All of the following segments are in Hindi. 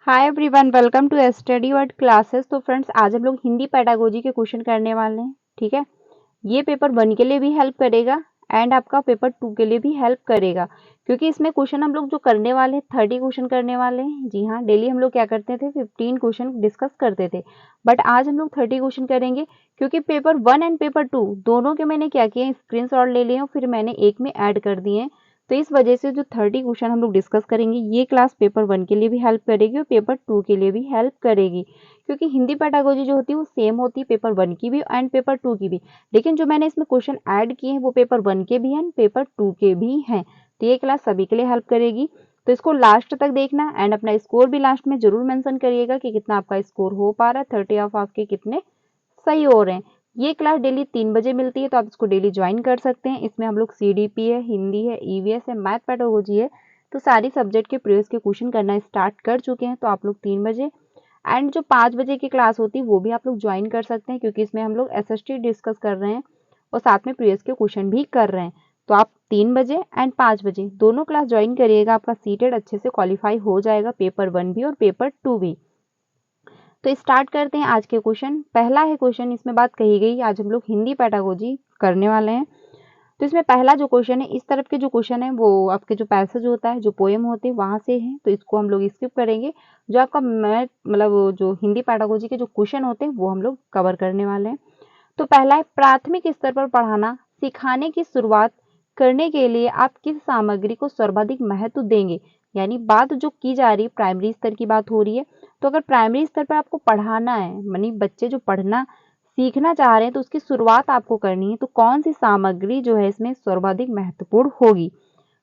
Hi everyone, welcome to study word classes. तो फ्रेंड्स, आज हम लोग हिंदी पेडागोजी के क्वेश्चन करने वाले हैं। ठीक है, ये पेपर 1 के लिए भी हेल्प करेगा एंड आपका पेपर 2 के लिए भी हेल्प करेगा, क्योंकि इसमें क्वेश्चन हम लोग जो करने वाले हैं 30 क्वेश्चन करने वाले हैं। जी हाँ, डेली हम लोग क्या करते थे, 15 क्वेश्चन डिस्कस करते थे, बट आज हम लोग 30 क्वेश्चन करेंगे, क्योंकि पेपर 1 एंड पेपर 2 दोनों के मैंने क्या किया, स्क्रीनशॉट ले लिए और फिर मैंने एक में ऐड कर दिए हैं। तो इस वजह से जो 30 क्वेश्चन हम लोग डिस्कस करेंगे, ये क्लास पेपर 1 के लिए भी हेल्प करेगी और पेपर 2 के लिए भी हेल्प करेगी, क्योंकि हिंदी पेडागोजी जो होती है वो सेम होती है पेपर 1 की भी एंड पेपर 2 की भी, लेकिन जो मैंने इसमें क्वेश्चन ऐड किए हैं वो पेपर 1 के भी हैं पेपर 2 के भी हैं। तो ये क्लास सभी के लिए हेल्प करेगी। तो इसको लास्ट तक देखना एंड अपना स्कोर भी लास्ट में जरूर मेंशन करिएगा कि कितना आपका स्कोर हो पा रहा है, 30 ऑफ आपके कितने सही हो रहे हैं। ये क्लास डेली 3 बजे मिलती है, तो आप इसको डेली ज्वाइन कर सकते हैं। इसमें हम लोग सीडीपी है, हिंदी है, ईवीएस है, मैथ पेडागोजी है, तो सारी सब्जेक्ट के प्रीवियस के क्वेश्चन करना स्टार्ट कर चुके हैं। तो आप लोग 3 बजे एंड जो 5 बजे की क्लास होती है वो भी आप लोग ज्वाइन कर सकते हैं, क्योंकि इसमें हम लोग एसएसटी डिस्कस कर रहे हैं और साथ में प्रीवियस के क्वेश्चन भी कर रहे हैं। तो आप 3 बजे एंड 5 बजे दोनों क्लास ज्वाइन करिएगा, आपका सीटेड अच्छे से क्वालिफाई हो जाएगा, पेपर 1 भी और पेपर 2 भी। तो स्टार्ट करते हैं आज के क्वेश्चन। पहला है क्वेश्चन, इसमें बात कही गई, आज हम लोग हिंदी पेडागोजी करने वाले हैं। तो इसमें पहला जो क्वेश्चन है, इस तरफ के जो क्वेश्चन है वो आपके जो पैसेज होता है, जो पोएम होते हैं वहां से है, तो इसको हम लोग स्किप करेंगे। जो आपका मैथ मतलब जो हिंदी पेडागोजी के जो क्वेश्चन होते हैं वो हम लोग कवर करने वाले हैं। तो पहला है, प्राथमिक स्तर पर पढ़ाना सिखाने की शुरुआत करने के लिए आप किस सामग्री को सर्वाधिक महत्व देंगे। यानी बात जो की जा रही है प्राइमरी स्तर की बात हो रही है। तो अगर प्राइमरी स्तर पर आपको पढ़ाना है, यानी बच्चे जो पढ़ना सीखना चाह रहे हैं, तो उसकी शुरुआत आपको करनी है, तो कौन सी सामग्री जो है इसमें सर्वाधिक महत्वपूर्ण होगी।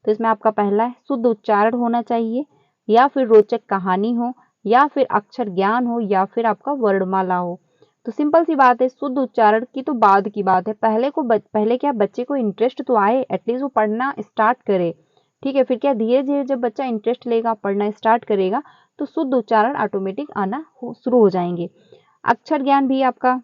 तो इसमें आपका पहला है, शुद्ध उच्चारण होना चाहिए, या फिर रोचक कहानी हो, या फिर अक्षर ज्ञान हो, या फिर आपका वर्णमाला हो। तो सिंपल सी बात है, शुद्ध उच्चारण की तो बाद की बात है, पहले क्या बच्चे को इंटरेस्ट तो आए, एटलीस्ट वो पढ़ना स्टार्ट करे। ठीक है, फिर क्या धीरे धीरे जब बच्चा इंटरेस्ट लेगा, पढ़ना स्टार्ट करेगा, तो शुद्ध उच्चारण ऑटोमेटिक आना शुरू हो जाएंगे। अक्षर ज्ञान भी आपका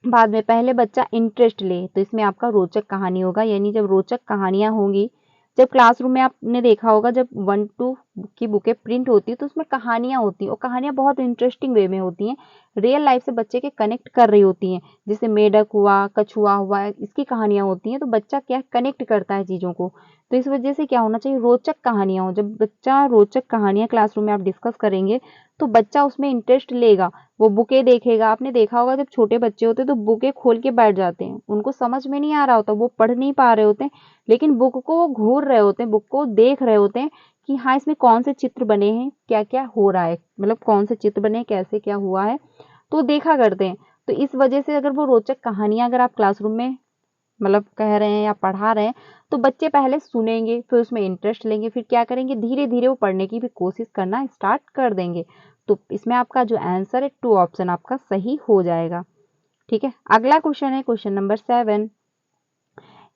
बाद में, पहले बच्चा इंटरेस्ट ले, तो इसमें आपका रोचक कहानी होगा। यानी जब रोचक कहानियां होंगी, जब क्लासरूम में आपने देखा होगा जब 1-2 की बुकें प्रिंट होती है तो उसमें कहानियां होती हैं, और कहानियां बहुत इंटरेस्टिंग वे में होती हैं, रियल लाइफ से बच्चे के कनेक्ट कर रही होती हैं। जैसे मेढक हुआ, कछुआ हुआ, इसकी कहानियां होती हैं, तो बच्चा क्या कनेक्ट करता है चीजों को। तो इस वजह से क्या होना चाहिए, रोचक कहानियां हो। जब बच्चा रोचक कहानियां क्लासरूम में आप डिस्कस करेंगे तो बच्चा उसमें इंटरेस्ट लेगा, वो बुकें देखेगा। आपने देखा होगा जब छोटे बच्चे होते हैं तो बुकें खोल के बैठ जाते हैं, उनको समझ में नहीं आ रहा होता, वो पढ़ नहीं पा रहे होते हैं, लेकिन बुक को वो घूर रहे होते हैं, बुक को देख रहे होते हैं कि हाँ इसमें कौन से चित्र बने हैं, क्या क्या हो रहा है, मतलब कौन से चित्र बने, कैसे क्या हुआ है, तो देखा करते हैं। तो इस वजह से अगर वो रोचक कहानियां अगर आप क्लासरूम में मतलब कह रहे हैं या पढ़ा रहे हैं, तो बच्चे पहले सुनेंगे, फिर उसमें इंटरेस्ट लेंगे, फिर क्या करेंगे, धीरे धीरे वो पढ़ने की भी कोशिश करना स्टार्ट कर देंगे। तो इसमें आपका जो आंसर है 2 ऑप्शन आपका सही हो जाएगा। ठीक है, अगला क्वेश्चन है क्वेश्चन नंबर 7।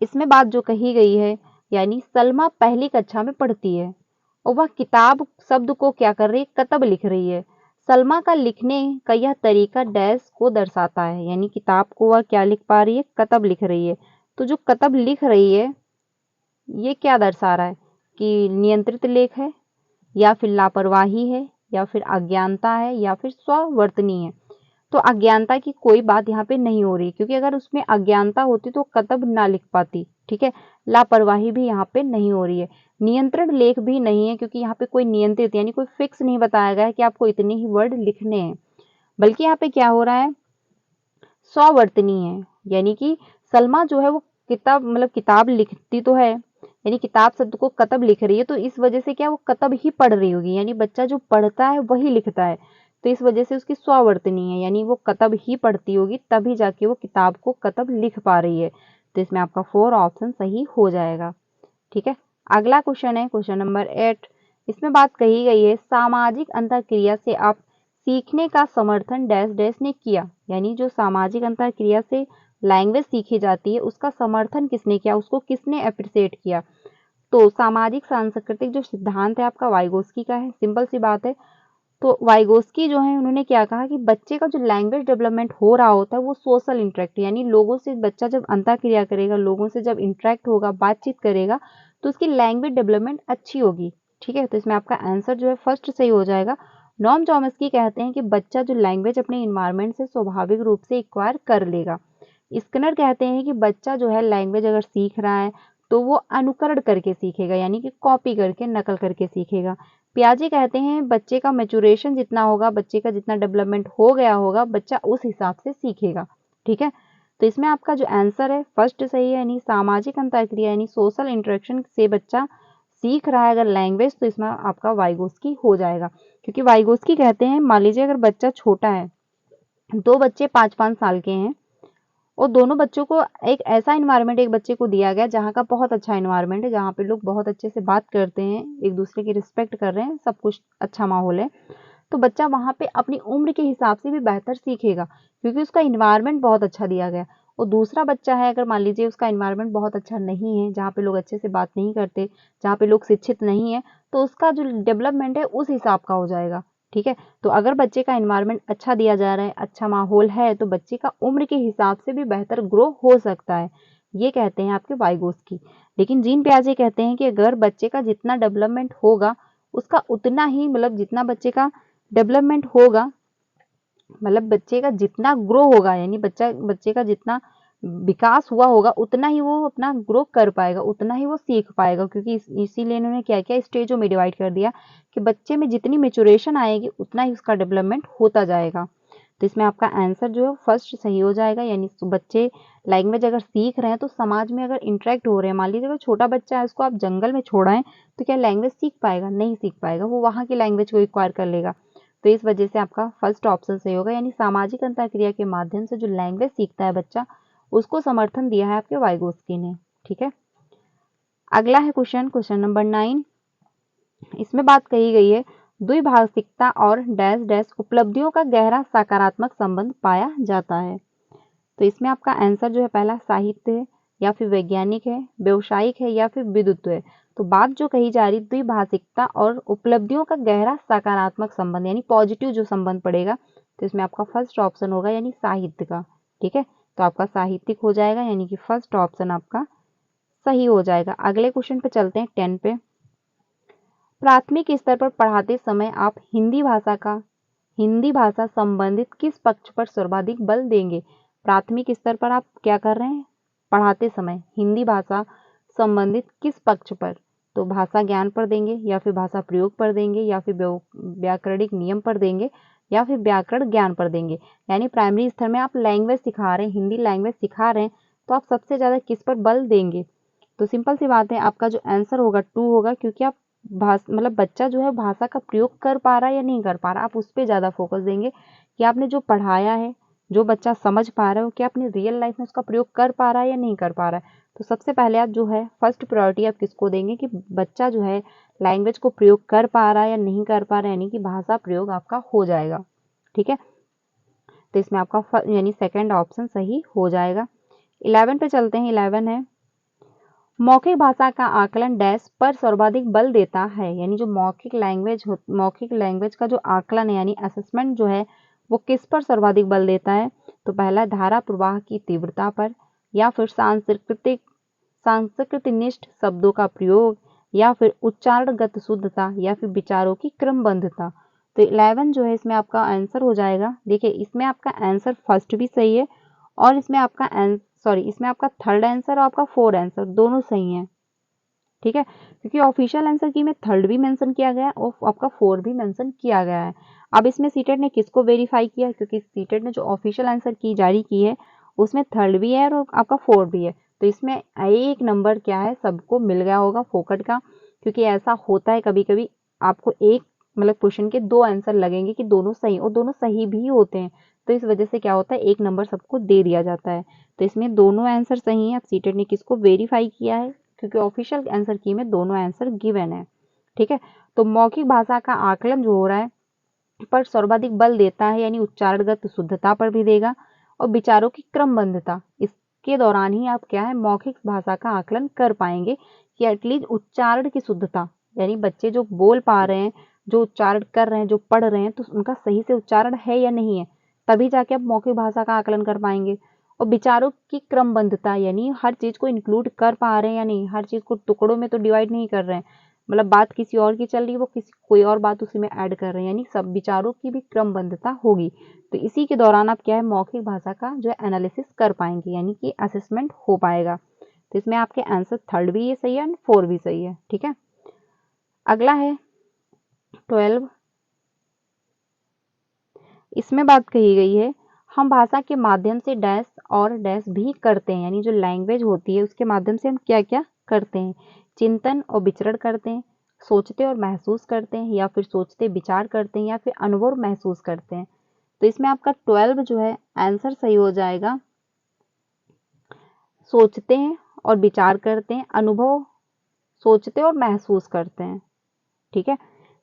इसमें बात जो कही गई है, यानी सलमा पहली कक्षा में पढ़ती है और वह किताब शब्द को क्या कर रही है, कतब लिख रही है। सलमा का लिखने का यह तरीका डैश को दर्शाता है। यानी किताब को वह क्या लिख पा रही है, कतब लिख रही है। तो जो कतब लिख रही है ये क्या दर्शा रहा है, कि नियंत्रित लेख है, या फिर लापरवाही है, या फिर अज्ञानता है, या फिर स्ववर्तनी है। तो अज्ञानता की कोई बात यहाँ पे नहीं हो रही, क्योंकि अगर उसमें अज्ञानता होती तो कतब ना लिख पाती। ठीक है, लापरवाही भी यहाँ पे नहीं हो रही है, नियंत्रण लेख भी नहीं है, क्योंकि यहाँ पे कोई नियंत्रित यानी कोई फिक्स नहीं बताया गया है कि आपको इतने ही वर्ड लिखने हैं, बल्कि यहाँ पे क्या हो रहा है, स्ववर्तनी है। यानी कि सलमा जो है वो किताब लिखती तो है, यानी किताब शब्द को कतब लिख रही है, तो इस वजह से क्या वो कतब ही पढ़ रही होगी, यानी बच्चा जो पढ़ता है वही लिखता है, तो इस वजह से उसकी स्ववर्तनी है, यानी वो कतब ही पढ़ती होगी, तभी जाके वो किताब को कतब लिख पा रही है। तो इसमें आपका 4 ऑप्शन सही हो जाएगा। ठीक है, अगला क्वेश्चन है क्वेश्चन नंबर 8। इसमें बात कही गई है, सामाजिक अंतरक्रिया से आप सीखने का समर्थन डैश डैश ने किया। यानी जो सामाजिक अंतरक्रिया से लैंग्वेज सीखी जाती है उसका समर्थन किसने किया, उसको किसने अप्रिशिएट किया। तो सामाजिक सांस्कृतिक जो सिद्धांत है आपका वाइगोस्की का है, सिंपल सी बात है। तो वाइगोस्की जो है उन्होंने क्या कहा कि बच्चे का जो लैंग्वेज डेवलपमेंट हो रहा होता है वो सोशल इंटरेक्ट, यानी लोगों से बच्चा जब अंतःक्रिया करेगा, लोगों से जब इंटरेक्ट होगा, बातचीत करेगा, तो उसकी लैंग्वेज डेवलपमेंट अच्छी होगी। ठीक है, तो इसमें आपका आंसर जो है फर्स्ट सही हो जाएगा, नॉम चॉम्स्की कहते हैं कि बच्चा जो लैंग्वेज अपने इन्वायरमेंट से स्वाभाविक रूप से एक्वायर कर लेगा। स्किनर कहते हैं कि बच्चा जो है लैंग्वेज अगर सीख रहा है तो वो अनुकरण करके सीखेगा, यानी कि कॉपी करके, नकल करके सीखेगा। पियाजे कहते हैं बच्चे का मैच्योरेशन जितना होगा, बच्चे का जितना डेवलपमेंट हो गया होगा, बच्चा उस हिसाब से सीखेगा। ठीक है, तो इसमें आपका जो आंसर है फर्स्ट सही है, यानी सामाजिक अंतःक्रिया यानी सोशल इंटरेक्शन से बच्चा सीख रहा है अगर लैंग्वेज, तो इसमें आपका वाइगोस्की हो जाएगा। क्योंकि वाइगोस्की कहते हैं मान लीजिए अगर बच्चा छोटा है, दो बच्चे 5-5 साल के हैं और दोनों बच्चों को एक ऐसा इन्वायरमेंट एक बच्चे को दिया गया जहाँ का बहुत अच्छा इन्वायरमेंट है, जहाँ पे लोग बहुत अच्छे से बात करते हैं, एक दूसरे की रिस्पेक्ट कर रहे हैं, सब कुछ अच्छा माहौल है, तो बच्चा वहाँ पे अपनी उम्र के हिसाब से भी बेहतर सीखेगा क्योंकि उसका इन्वायरमेंट बहुत अच्छा दिया गया। और दूसरा बच्चा है अगर मान लीजिए उसका इन्वायरमेंट बहुत अच्छा नहीं है, जहाँ पे लोग अच्छे से बात नहीं करते, जहाँ पे लोग शिक्षित नहीं है, तो उसका जो डेवलपमेंट है उस हिसाब का हो जाएगा। ठीक है, तो अगर बच्चे का इन्वायरमेंट अच्छा दिया जा रहा है, अच्छा माहौल है, तो बच्चे का उम्र के हिसाब से भी बेहतर ग्रो हो सकता है। ये कहते हैं आपके वाइगोस्की। लेकिन जीन पियाजे कहते हैं कि अगर बच्चे का जितना डेवलपमेंट होगा उसका उतना ही, मतलब जितना बच्चे का डेवलपमेंट होगा, मतलब बच्चे का जितना ग्रो होगा, यानी बच्चे का जितना विकास हुआ होगा उतना ही वो अपना ग्रो कर पाएगा, उतना ही वो सीख पाएगा। क्योंकि इसीलिए इन्होंने क्या क्या स्टेजों में डिवाइड कर दिया कि बच्चे में जितनी मेचुरेशन आएगी उतना ही उसका डेवलपमेंट होता जाएगा। तो इसमें आपका आंसर जो है फर्स्ट सही हो जाएगा, यानी बच्चे लैंग्वेज अगर सीख रहे हैं तो समाज में अगर इंटरेक्ट हो रहे हैं, मान लीजिए अगर छोटा बच्चा है उसको आप जंगल में छोड़ाएं तो क्या लैंग्वेज सीख पाएगा? नहीं सीख पाएगा, वो वहाँ की लैंग्वेज को एक्वायर कर लेगा। तो इस वजह से आपका फर्स्ट ऑप्शन सही होगा, यानी सामाजिक अंतःक्रिया के माध्यम से जो लैंग्वेज सीखता है बच्चा, उसको समर्थन दिया है आपके वाइगोस्की ने। ठीक है, अगला है क्वेश्चन नंबर 9। इसमें बात कही गई है द्विभाषिकता और डैश डैश उपलब्धियों का गहरा सकारात्मक संबंध पाया जाता है। तो इसमें आपका आंसर जो है पहला साहित्य है, या फिर वैज्ञानिक है, व्यवसायिक है, या फिर विद्युत है। तो बात जो कही जा रही द्विभाषिकता और उपलब्धियों का गहरा सकारात्मक संबंध, यानी पॉजिटिव जो संबंध पड़ेगा, तो इसमें आपका फर्स्ट ऑप्शन होगा, यानी साहित्य का। ठीक है, तो आपका साहित्यिक हो जाएगा, यानी कि फर्स्ट ऑप्शन आपका सही हो जाएगा। अगले क्वेश्चन पे चलते हैं 10 पे। प्राथमिक स्तर पर पढ़ाते समय आप हिंदी भाषा संबंधित किस पक्ष पर सर्वाधिक बल देंगे? प्राथमिक स्तर पर आप क्या कर रहे हैं? पढ़ाते समय हिंदी भाषा संबंधित किस पक्ष पर? तो भाषा ज्ञान पर देंगे, या फिर भाषा प्रयोग पर देंगे, या फिर व्याकरणिक नियम पर देंगे, या फिर व्याकरण ज्ञान पर देंगे। यानी प्राइमरी स्तर में आप लैंग्वेज सिखा रहे हैं, हिंदी लैंग्वेज सिखा रहे हैं, तो आप सबसे ज़्यादा किस पर बल देंगे? तो सिंपल सी बात है, आपका जो आंसर होगा 2 होगा, क्योंकि आप मतलब बच्चा जो है भाषा का प्रयोग कर पा रहा है या नहीं कर पा रहा, आप उस पर ज़्यादा फोकस देंगे कि आपने जो पढ़ाया है, जो बच्चा समझ पा रहा है, वो क्या अपनी रियल लाइफ में उसका प्रयोग कर पा रहा है या नहीं कर पा रहा है। तो सबसे पहले आप जो है फर्स्ट प्रायोरिटी आप किसको देंगे कि बच्चा जो है लैंग्वेज को प्रयोग कर पा रहा है या नहीं कर पा रहा है, यानी कि भाषा प्रयोग आपका हो जाएगा। ठीक है, तो इसमें आपका यानी सेकेंड ऑप्शन सही हो जाएगा। 11 पे चलते हैं। 11 है मौखिक भाषा का आकलन डैश पर सर्वाधिक बल देता है, यानी जो मौखिक लैंग्वेज का जो आकलन है, यानी असेसमेंट जो है, वो किस पर सर्वाधिक बल देता है? तो पहला धारा प्रवाह की तीव्रता पर, या फिर सांस्कृतिनिष्ठ शब्दों का प्रयोग, या फिर उच्चारणगत शुद्धता, या फिर विचारों की क्रमबद्धता। तो 11 जो है इसमें आपका आंसर हो जाएगा। देखिए इसमें आपका आंसर फर्स्ट भी सही है, और इसमें आपका इसमें आपका थर्ड आंसर और आपका फोर्थ आंसर दोनों सही हैं। ठीक है, क्योंकि ऑफिशियल आंसर की में थर्ड भी मेंशन किया गया है और आपका फोर्थ भी मेंशन किया गया है। अब इसमें सीटेट ने किसको वेरीफाई किया? क्योंकि सीटेट ने जो ऑफिशियल आंसर की जारी की है उसमें थर्ड भी है और आपका फोर्थ भी है, तो इसमें एक नंबर क्या है सबको मिल गया होगा फोकट का। क्योंकि ऐसा होता है कभी कभी आपको एक मतलब क्वेश्चन के दो आंसर लगेंगे कि दोनों सही, और दोनों सही भी होते हैं, तो इस वजह से क्या होता है एक नंबर सबको दे दिया जाता है। तो इसमें दोनों आंसर सही हैं। अब सीटेट ने किसको वेरीफाई किया है? क्योंकि ऑफिशियल आंसर की में दोनों आंसर गिवन है। ठीक है, तो मौखिक भाषा का आकलन जो हो रहा है पर सर्वाधिक बल देता है, यानी उच्चारणगत शुद्धता पर भी देगा, और विचारों की क्रमबद्धता, इसके दौरान ही आप क्या है मौखिक भाषा का आकलन कर पाएंगे कि एटलीस्ट उच्चारण की शुद्धता, यानी बच्चे जो बोल पा रहे हैं, जो उच्चारण कर रहे हैं, जो पढ़ रहे हैं, तो उनका सही से उच्चारण है या नहीं है, तभी जाके आप मौखिक भाषा का आकलन कर पाएंगे। और विचारों की क्रमबद्धता, यानी हर चीज को इंक्लूड कर पा रहे हैं या नहीं, हर चीज को टुकड़ों में तो डिवाइड नहीं कर रहे हैं, मतलब बात किसी और की चल रही है, वो किसी कोई और बात उसी में ऐड कर रहे हैं, यानी सब विचारों की भी क्रमबद्धता होगी। तो इसी के दौरान आप क्या है मौखिक भाषा का जो है एनालिसिस कर पाएंगे, यानी कि असेसमेंट हो पाएगा। तो इसमें आपके आंसर थर्ड भी ये सही है एंड 4 भी सही है। ठीक है, अगला है 12। इसमें बात कही गई है हम भाषा के माध्यम से डैश और डैश भी करते हैं, यानी जो लैंग्वेज होती है उसके माध्यम से हम क्या क्या करते हैं, चिंतन और विचरण करते हैं, सोचते और महसूस करते हैं, या फिर सोचते विचार करते हैं, या फिर अनुभव महसूस करते हैं। तो इसमें आपका 12 जो है आंसर सही हो जाएगा, सोचते हैं और विचार करते हैं, अनुभव सोचते और महसूस करते हैं। ठीक है,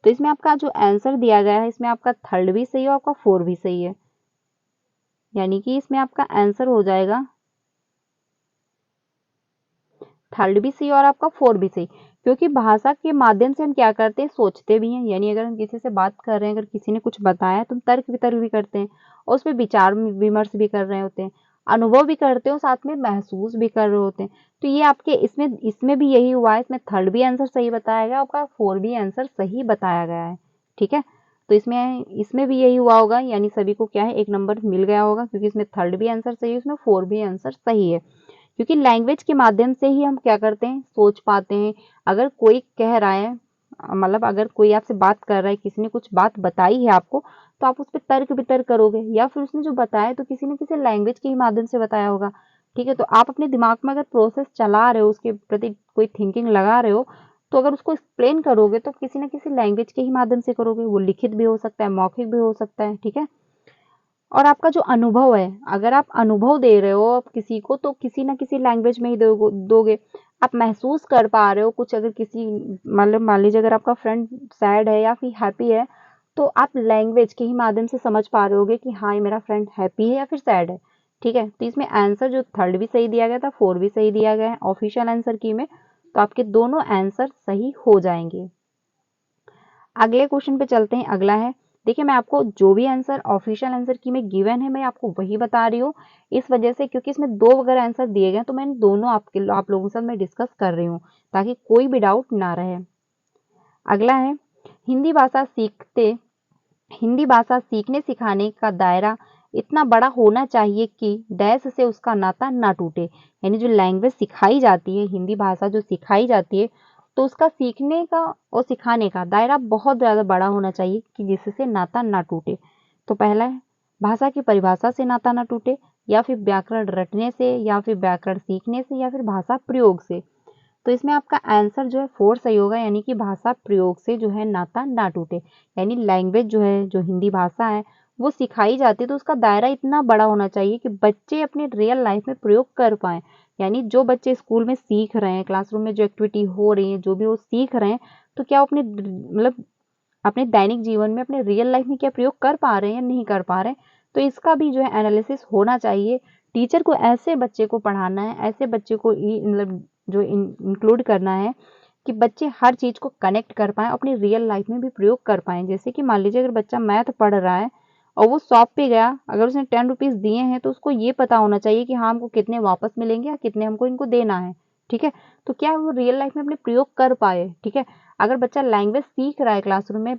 तो इसमें आपका जो आंसर दिया गया है इसमें आपका थर्ड भी सही है और आपका 4 भी सही है, यानी कि इसमें आपका आंसर हो जाएगा थर्ड भी सही और आपका 4 भी सही। क्योंकि भाषा के माध्यम से हम क्या करते हैं, सोचते भी हैं, यानी अगर हम किसी से बात कर रहे हैं, अगर किसी ने कुछ बताया तो हम तर्क वितर्क भी करते हैं और उसमें विचार विमर्श भी कर रहे होते हैं, अनुभव भी करते हो, साथ में महसूस भी कर रहे होते हैं। तो ये आपके इसमें इसमें भी यही हुआ है, इसमें थर्ड भी आंसर सही बताया गया, आपका 4 भी आंसर सही बताया गया है। ठीक है, तो इसमें इसमें भी यही हुआ होगा, यानी सभी को क्या है 1 नंबर मिल गया होगा, क्योंकि इसमें थर्ड भी आंसर सही है, इसमें 4 भी आंसर सही है। क्योंकि लैंग्वेज के माध्यम से ही हम क्या करते हैं, सोच पाते हैं। अगर कोई कह रहा है, मतलब अगर कोई आपसे बात कर रहा है, किसी ने कुछ बात बताई है आपको, तो आप उस पर तर्क वितर्क करोगे, या फिर उसने जो बताया तो किसी ने किसी लैंग्वेज के ही माध्यम से बताया होगा। ठीक है, तो आप अपने दिमाग में अगर प्रोसेस चला रहे हो, उसके प्रति कोई थिंकिंग लगा रहे हो, तो अगर उसको एक्सप्लेन करोगे तो किसी न किसी लैंग्वेज के ही माध्यम से करोगे। वो लिखित भी हो सकता है, मौखिक भी हो सकता है। ठीक है, और आपका जो अनुभव है, अगर आप अनुभव दे रहे हो आप किसी को, तो किसी ना किसी लैंग्वेज में ही दोगे। आप महसूस कर पा रहे हो कुछ, अगर किसी मतलब मान लीजिए अगर आपका फ्रेंड सैड है या फिर हैप्पी है, तो आप लैंग्वेज के ही माध्यम से समझ पा रहे होगे कि हाँ ये मेरा फ्रेंड हैप्पी है या फिर सैड है। ठीक है, तो इसमें आंसर जो थर्ड भी सही दिया गया था, 4 भी सही दिया गया है ऑफिशियल आंसर की में, तो आपके दोनों आंसर सही हो जाएंगे। अगले क्वेश्चन पे चलते हैं। अगला है, देखिए मैं आपको जो भी आंसर ऑफिशियल आंसर की में गिवन है मैं आपको वही बता रही हूँ, इस वजह से क्योंकि इसमें 2 अगर आंसर दिए गए तो मैंने दोनों आप लोगों के साथ मैं डिस्कस कर रही हूँ, ताकि कोई भी डाउट ना रहे। अगला है, हिंदी भाषा सीखते हिंदी भाषा सीखने सिखाने का दायरा इतना बड़ा होना चाहिए कि डैश से उसका नाता ना टूटे, यानी जो लैंग्वेज सिखाई जाती है, हिंदी भाषा जो सिखाई जाती है, तो उसका सीखने का और सिखाने का दायरा बहुत ज़्यादा बड़ा होना चाहिए कि जिससे नाता ना टूटे। तो पहला है, भाषा की परिभाषा से नाता ना टूटे, या फिर व्याकरण रटने से, या फिर व्याकरण सीखने से, या फिर भाषा प्रयोग से। तो इसमें आपका आंसर जो है 4 सही होगा, यानी कि भाषा प्रयोग से जो है नाता ना टूटे, यानी लैंग्वेज जो है, जो हिंदी भाषा है वो सिखाई जाती है तो उसका दायरा इतना बड़ा होना चाहिए कि बच्चे अपने रियल लाइफ में प्रयोग कर पाएँ। यानी जो बच्चे स्कूल में सीख रहे हैं, क्लासरूम में जो एक्टिविटी हो रही है, जो भी वो सीख रहे हैं, तो क्या वो अपने मतलब अपने दैनिक जीवन में, अपने रियल लाइफ में क्या प्रयोग कर पा रहे हैं या नहीं कर पा रहे हैं। तो इसका भी जो है एनालिसिस होना चाहिए। टीचर को ऐसे बच्चे को पढ़ाना है, ऐसे बच्चे को मतलब जो इंक्लूड करना है कि बच्चे हर चीज़ को कनेक्ट कर पाएँ, अपनी रियल लाइफ में भी प्रयोग कर पाएँ। जैसे कि मान लीजिए अगर बच्चा मैथ पढ़ रहा है और वो शॉप पे गया, अगर उसने 10 रुपीज़ दिए हैं तो उसको ये पता होना चाहिए कि हाँ हमको कितने वापस मिलेंगे या कितने हमको इनको देना है। ठीक है, तो क्या वो रियल लाइफ में अपने प्रयोग कर पाए। ठीक है, अगर बच्चा लैंग्वेज सीख रहा है क्लासरूम में,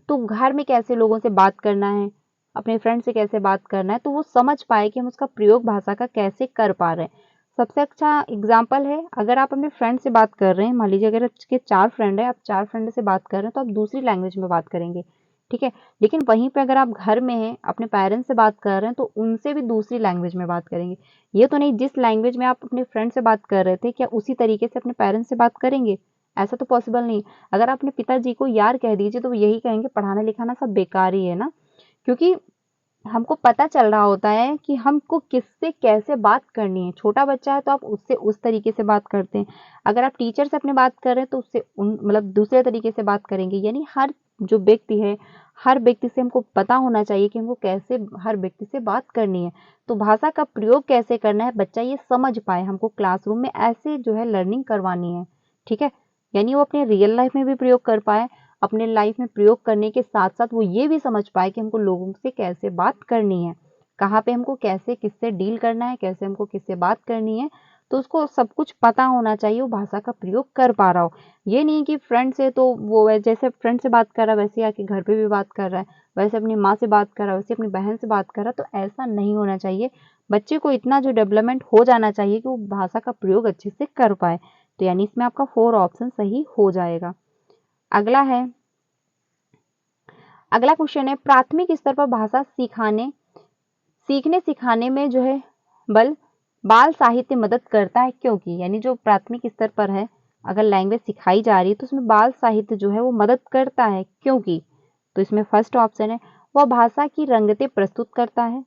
तो घर में कैसे लोगों से बात करना है, अपने फ्रेंड से कैसे बात करना है, तो वो समझ पाए कि हम उसका प्रयोग भाषा का कैसे कर पा रहे हैं। सबसे अच्छा एग्जाम्पल है, अगर आप अपने फ्रेंड से बात कर रहे हैं, मान लीजिए अगर आपके 4 फ्रेंड है, आप 4 फ्रेंड से बात कर रहे हैं तो आप दूसरी लैंग्वेज में बात करेंगे। ठीक है, लेकिन वहीं पे अगर आप घर में हैं, अपने पेरेंट्स से बात कर रहे हैं, तो उनसे भी दूसरी लैंग्वेज में बात करेंगे। ये तो नहीं जिस लैंग्वेज में आप अपने फ्रेंड से बात कर रहे थे, क्या उसी तरीके से अपने पेरेंट्स से बात करेंगे? ऐसा तो पॉसिबल नहीं। अगर आप अपने पिताजी को यार कह दीजिए तो वो यही कहेंगे पढ़ाना लिखाना सब बेकार ही है ना, क्योंकि हमको पता चल रहा होता है कि हमको किससे कैसे बात करनी है। छोटा बच्चा है तो आप उससे उस तरीके से बात करते हैं, अगर आप टीचर से अपने बात कर रहे हैं तो उससे उन मतलब दूसरे तरीके से बात करेंगे। यानी हर जो व्यक्ति है, हर व्यक्ति से हमको पता होना चाहिए कि हमको कैसे हर व्यक्ति से बात करनी है। तो भाषा का प्रयोग कैसे करना है बच्चा ये समझ पाए, हमको क्लासरूम में ऐसे जो है लर्निंग करवानी है। ठीक है, यानी वो अपने रियल लाइफ में भी प्रयोग कर पाए, अपने लाइफ में प्रयोग करने के साथ साथ वो ये भी समझ पाए कि हमको लोगों से कैसे बात करनी है, कहाँ पे हमको कैसे किससे डील करना है, कैसे हमको किससे बात करनी है। तो उसको सब कुछ पता होना चाहिए, वो भाषा का प्रयोग कर पा रहा हो। ये नहीं कि फ्रेंड से तो वो जैसे फ्रेंड से बात कर रहा है वैसे आके घर पे भी बात कर रहा है, वैसे अपनी माँ से बात कर रहा है, वैसे अपनी बहन से बात कर रहा है, तो ऐसा नहीं होना चाहिए। बच्चे को इतना जो डेवलपमेंट हो जाना चाहिए कि वो भाषा का प्रयोग अच्छे से कर पाए। तो यानी इसमें आपका 4 ऑप्शन सही हो जाएगा। अगला क्वेश्चन है, प्राथमिक स्तर पर भाषा सीखने सिखाने में जो है बाल साहित्य मदद करता है क्योंकि, यानी जो प्राथमिक स्तर पर है अगर लैंग्वेज सिखाई जा रही है तो उसमें बाल साहित्य जो है वो मदद करता है क्योंकि। तो इसमें फर्स्ट ऑप्शन है, वह भाषा की रंगतें प्रस्तुत करता है,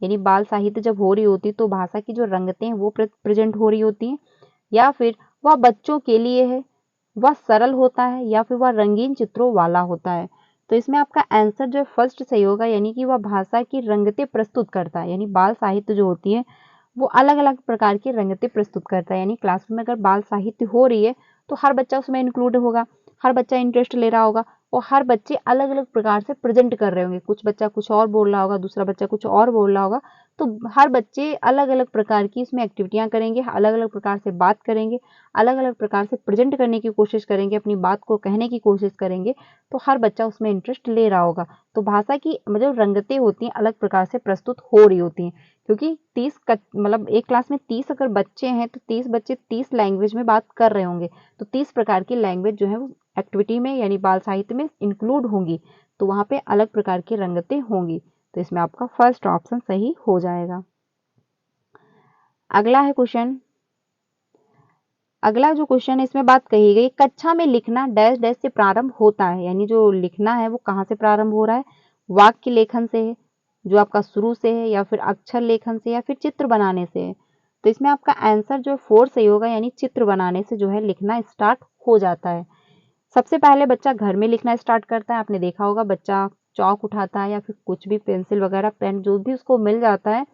यानी बाल साहित्य जब हो रही होती तो भाषा की जो रंगतें हैं वो प्रेजेंट हो रही होती हैं। या फिर वह बच्चों के लिए है, वह सरल होता है, या फिर वह रंगीन चित्रों वाला होता है। तो इसमें आपका आंसर जो फर्स्ट सही होगा, यानी कि वह भाषा की रंगतें प्रस्तुत करता है। यानी बाल साहित्य जो होती है वो अलग अलग प्रकार की रंगतें प्रस्तुत करता है। यानी क्लासरूम में अगर बाल साहित्य हो रही है तो हर बच्चा उसमें इंक्लूड होगा, हर बच्चा इंटरेस्ट ले रहा होगा और हर बच्चे अलग अलग प्रकार से प्रेजेंट कर रहे होंगे। कुछ बच्चा कुछ और बोल रहा होगा, दूसरा बच्चा कुछ और बोल रहा होगा, तो हर बच्चे अलग अलग प्रकार की इसमें एक्टिविटियां करेंगे, अलग अलग प्रकार से बात करेंगे, अलग अलग प्रकार से प्रेजेंट करने की कोशिश करेंगे, अपनी बात को कहने की कोशिश करेंगे, तो हर बच्चा उसमें इंटरेस्ट ले रहा होगा। तो भाषा की मतलब रंगतें होती हैं अलग प्रकार से प्रस्तुत हो रही होती हैं, क्योंकि 30 मतलब एक क्लास में 30 अगर बच्चे हैं तो 30 बच्चे 30 लैंग्वेज में बात कर रहे होंगे, तो 30 प्रकार की लैंग्वेज जो है वो एक्टिविटी में यानी बाल साहित्य में इंक्लूड होंगी, तो वहां पे अलग प्रकार की रंगतें होंगी। तो इसमें आपका फर्स्ट ऑप्शन सही हो जाएगा। अगला जो क्वेश्चन है इसमें बात कही गई, कक्षा में लिखना डैश डैश से प्रारंभ होता है, यानी जो लिखना है वो कहाँ से प्रारंभ हो रहा है, वाक्य लेखन से है, जो आपका शुरू से है, या फिर अक्षर लेखन से, या फिर चित्र बनाने से है। तो इसमें आपका आंसर जो 4 सही होगा, यानी चित्र बनाने से जो है लिखना स्टार्ट हो जाता है। सबसे पहले बच्चा घर में लिखना स्टार्ट करता है, आपने देखा होगा बच्चा चौक उठाता है या फिर कुछ भी पेंसिल वगैरह पेन जो भी उसको मिल जाता है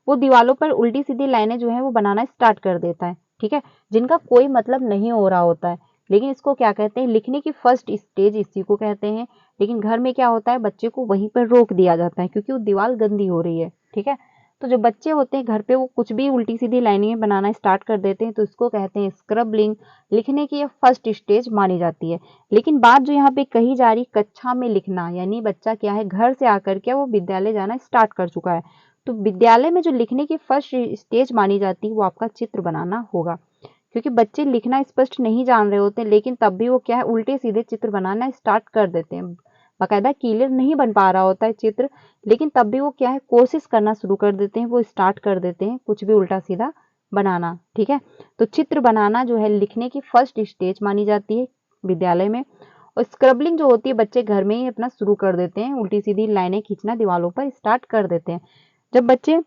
वो दीवालों पर उल्टी सीधी लाइनें जो है वो बनाना स्टार्ट कर देता है, ठीक है, जिनका कोई मतलब नहीं हो रहा होता है, लेकिन इसको क्या कहते हैं, लिखने की फर्स्ट स्टेज इसी को कहते हैं। लेकिन घर में क्या होता है, बच्चे को वहीं पर रोक दिया जाता है क्योंकि वो दीवार गंदी हो रही है, ठीक है। तो जो बच्चे होते हैं घर पे वो कुछ भी उल्टी सीधी लाइनें बनाना स्टार्ट कर देते हैं, तो इसको कहते हैं स्क्रबलिंग। लिखने की ये फर्स्ट स्टेज मानी जाती है। लेकिन बात जो यहाँ पे कही जा रही कक्षा में लिखना, यानी बच्चा क्या है घर से आकर के वो विद्यालय जाना स्टार्ट कर चुका है, तो विद्यालय में जो लिखने की फर्स्ट स्टेज मानी जाती है वो आपका चित्र बनाना होगा, क्योंकि बच्चे लिखना स्पष्ट नहीं जान रहे होते लेकिन तब भी वो क्या है उल्टे सीधे चित्र बनाना स्टार्ट कर देते हैं। बाकायदा क्लियर नहीं बन पा रहा होता है चित्र, लेकिन तब भी वो क्या है कोशिश करना शुरू कर देते हैं, वो स्टार्ट कर देते हैं कुछ भी उल्टा सीधा बनाना, ठीक है। तो चित्र बनाना जो है लिखने की फर्स्ट स्टेज मानी जाती है विद्यालय में। और स्क्रबलिंग जो होती है बच्चे घर में ही अपना शुरू कर देते हैं, उल्टी सीधी लाइनें खींचना दीवारों पर स्टार्ट कर देते हैं। जब बच्चे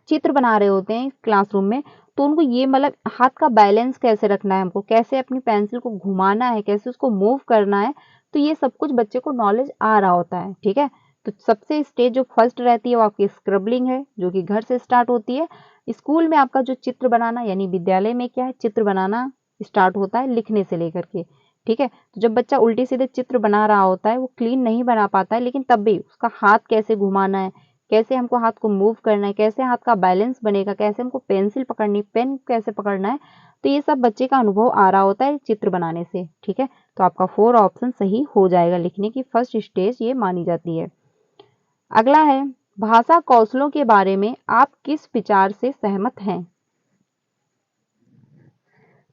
चित्र बना रहे होते हैं क्लासरूम में तो उनको ये मतलब हाथ का बैलेंस कैसे रखना है, हमको कैसे अपनी पेंसिल को घुमाना है, कैसे उसको मूव करना है, तो ये सब कुछ बच्चे को नॉलेज आ रहा होता है, ठीक है। तो सबसे स्टेज जो फर्स्ट रहती है वो आपकी स्क्रबलिंग है जो कि घर से स्टार्ट होती है। स्कूल में आपका जो चित्र बनाना यानी विद्यालय में क्या है चित्र बनाना स्टार्ट होता है लिखने से लेकर के, ठीक है। तो जब बच्चा उल्टी सीधे चित्र बना रहा होता है वो क्लीन नहीं बना पाता है, लेकिन तब भी उसका हाथ कैसे घुमाना है, कैसे हमको हाथ को मूव करना है, कैसे हाथ का बैलेंस बनेगा, कैसे हमको पेंसिल पकड़नी, पेन कैसे पकड़ना है, तो ये सब बच्चे का अनुभव आ रहा होता है चित्र बनाने से, ठीक है। तो आपका 4 ऑप्शन सही हो जाएगा, लिखने की फर्स्ट स्टेज ये मानी जाती है। अगला है, भाषा कौशलों के बारे में आप किस विचार से सहमत हैं।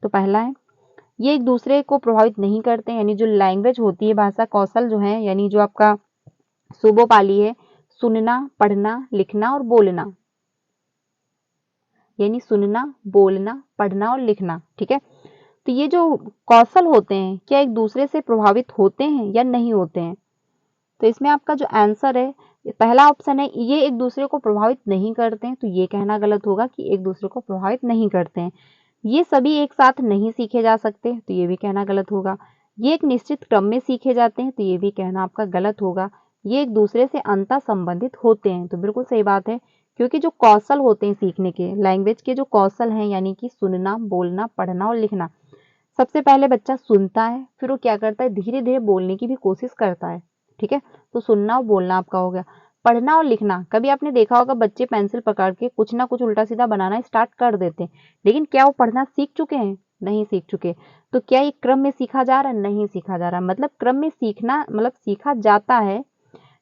तो पहला है, ये एक दूसरे को प्रभावित नहीं करते, यानी जो लैंग्वेज होती है भाषा कौशल जो है यानी जो आपका सुबोपाली है, सुनना, पढ़ना, लिखना और बोलना, यानी सुनना, बोलना, पढ़ना और लिखना, ठीक है। तो ये जो कौशल होते हैं क्या एक दूसरे से प्रभावित होते हैं या नहीं होते हैं। तो इसमें आपका जो आंसर है पहला ऑप्शन है, ये एक दूसरे को प्रभावित नहीं करते हैं, तो ये कहना गलत होगा कि एक दूसरे को प्रभावित नहीं करते हैं। ये सभी एक साथ नहीं सीखे जा सकते, तो ये भी कहना गलत होगा। ये एक निश्चित क्रम में सीखे जाते हैं, तो ये भी कहना आपका गलत होगा। ये एक दूसरे से अंतः संबंधित होते हैं, तो बिल्कुल सही बात है, क्योंकि जो कौशल होते हैं सीखने के लैंग्वेज के जो कौशल हैं यानी कि सुनना, बोलना, पढ़ना और लिखना, सबसे पहले बच्चा सुनता है, फिर वो क्या करता है धीरे धीरे बोलने की भी कोशिश करता है, ठीक है। तो सुनना और बोलना आपका हो गया। पढ़ना और लिखना, कभी आपने देखा होगा बच्चे पेंसिल पकड़ के कुछ ना कुछ उल्टा सीधा बनाना स्टार्ट कर देते हैं, लेकिन क्या वो पढ़ना सीख चुके हैं? नहीं सीख चुके। तो क्या ये क्रम में सीखा जा रहा है? नहीं सीखा जा रहा। मतलब क्रम में सीखना मतलब सीखा जाता है,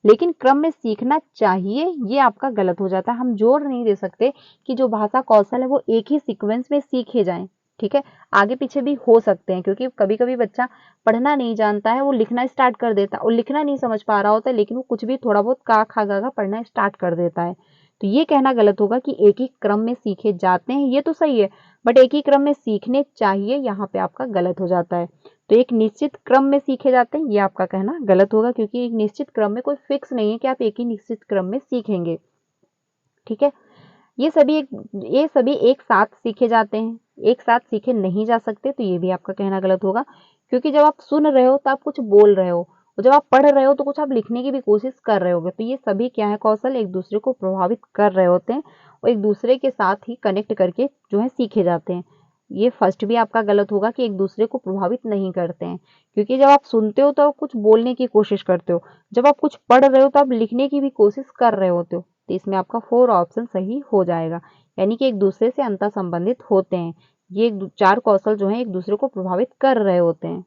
लेकिन क्रम में सीखना चाहिए, ये आपका गलत हो जाता है। हम जोर नहीं दे सकते कि जो भाषा कौशल है वो एक ही सीक्वेंस में सीखे जाएं, ठीक है, आगे पीछे भी हो सकते हैं, क्योंकि कभी कभी बच्चा पढ़ना नहीं जानता है, वो लिखना स्टार्ट कर देता है और लिखना नहीं समझ पा रहा होता है, लेकिन वो कुछ भी थोड़ा बहुत का खा गा पढ़ना स्टार्ट कर देता है। तो ये कहना गलत होगा कि एक ही क्रम में सीखे जाते हैं, ये तो सही है, बट एक ही क्रम में सीखने चाहिए, यहाँ पे आपका गलत हो जाता है। तो एक निश्चित क्रम में सीखे जाते हैं, ये आपका कहना गलत होगा, क्योंकि एक निश्चित क्रम में कोई फिक्स नहीं है कि आप एक ही निश्चित क्रम में सीखेंगे, ठीक है। ये सभी एक साथ सीखे जाते हैं, एक साथ सीखे नहीं जा सकते, तो ये भी आपका कहना गलत होगा, क्योंकि जब आप सुन रहे हो तो आप कुछ बोल रहे हो, और जब आप पढ़ रहे हो तो कुछ आप लिखने की भी कोशिश कर रहे होगे। तो ये सभी क्या है, कौशल एक दूसरे को प्रभावित कर रहे होते हैं और एक दूसरे के साथ ही कनेक्ट करके जो है सीखे जाते हैं। ये फर्स्ट भी आपका गलत होगा कि एक दूसरे को प्रभावित नहीं करते हैं, क्योंकि जब आप सुनते हो तो आप कुछ बोलने की कोशिश करते हो, जब आप कुछ पढ़ रहे हो तो आप लिखने की भी कोशिश कर रहे होते हो। तो इसमें आपका 4 ऑप्शन सही हो जाएगा, यानी कि एक दूसरे से अंतर संबंधित होते हैं। ये 4 कौशल जो है एक दूसरे को प्रभावित कर रहे होते हैं।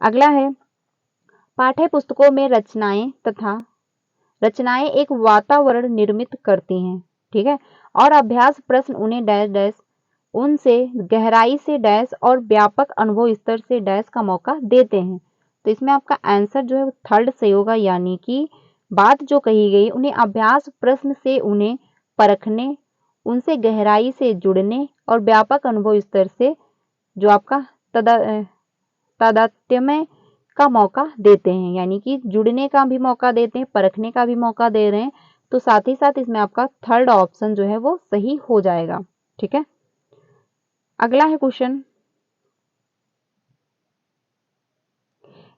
अगला है, पाठ्य पुस्तकों में रचनाएं एक वातावरण निर्मित करती हैं, ठीक है, और अभ्यास प्रश्न उन्हें डैश डैश उनसे गहराई से डैश और व्यापक अनुभव स्तर से डैश का मौका देते हैं। तो इसमें आपका आंसर जो है वो थर्ड सही होगा, यानी कि बात जो कही गई उन्हें अभ्यास प्रश्न से उन्हें परखने, उनसे गहराई से जुड़ने और व्यापक अनुभव स्तर से जो आपका तादात्म्य का मौका देते हैं, यानी कि जुड़ने का भी मौका देते हैं, परखने का भी मौका दे रहे हैं। तो साथ ही साथ इसमें आपका थर्ड ऑप्शन जो है वो सही हो जाएगा, ठीक है। अगला है क्वेश्चन,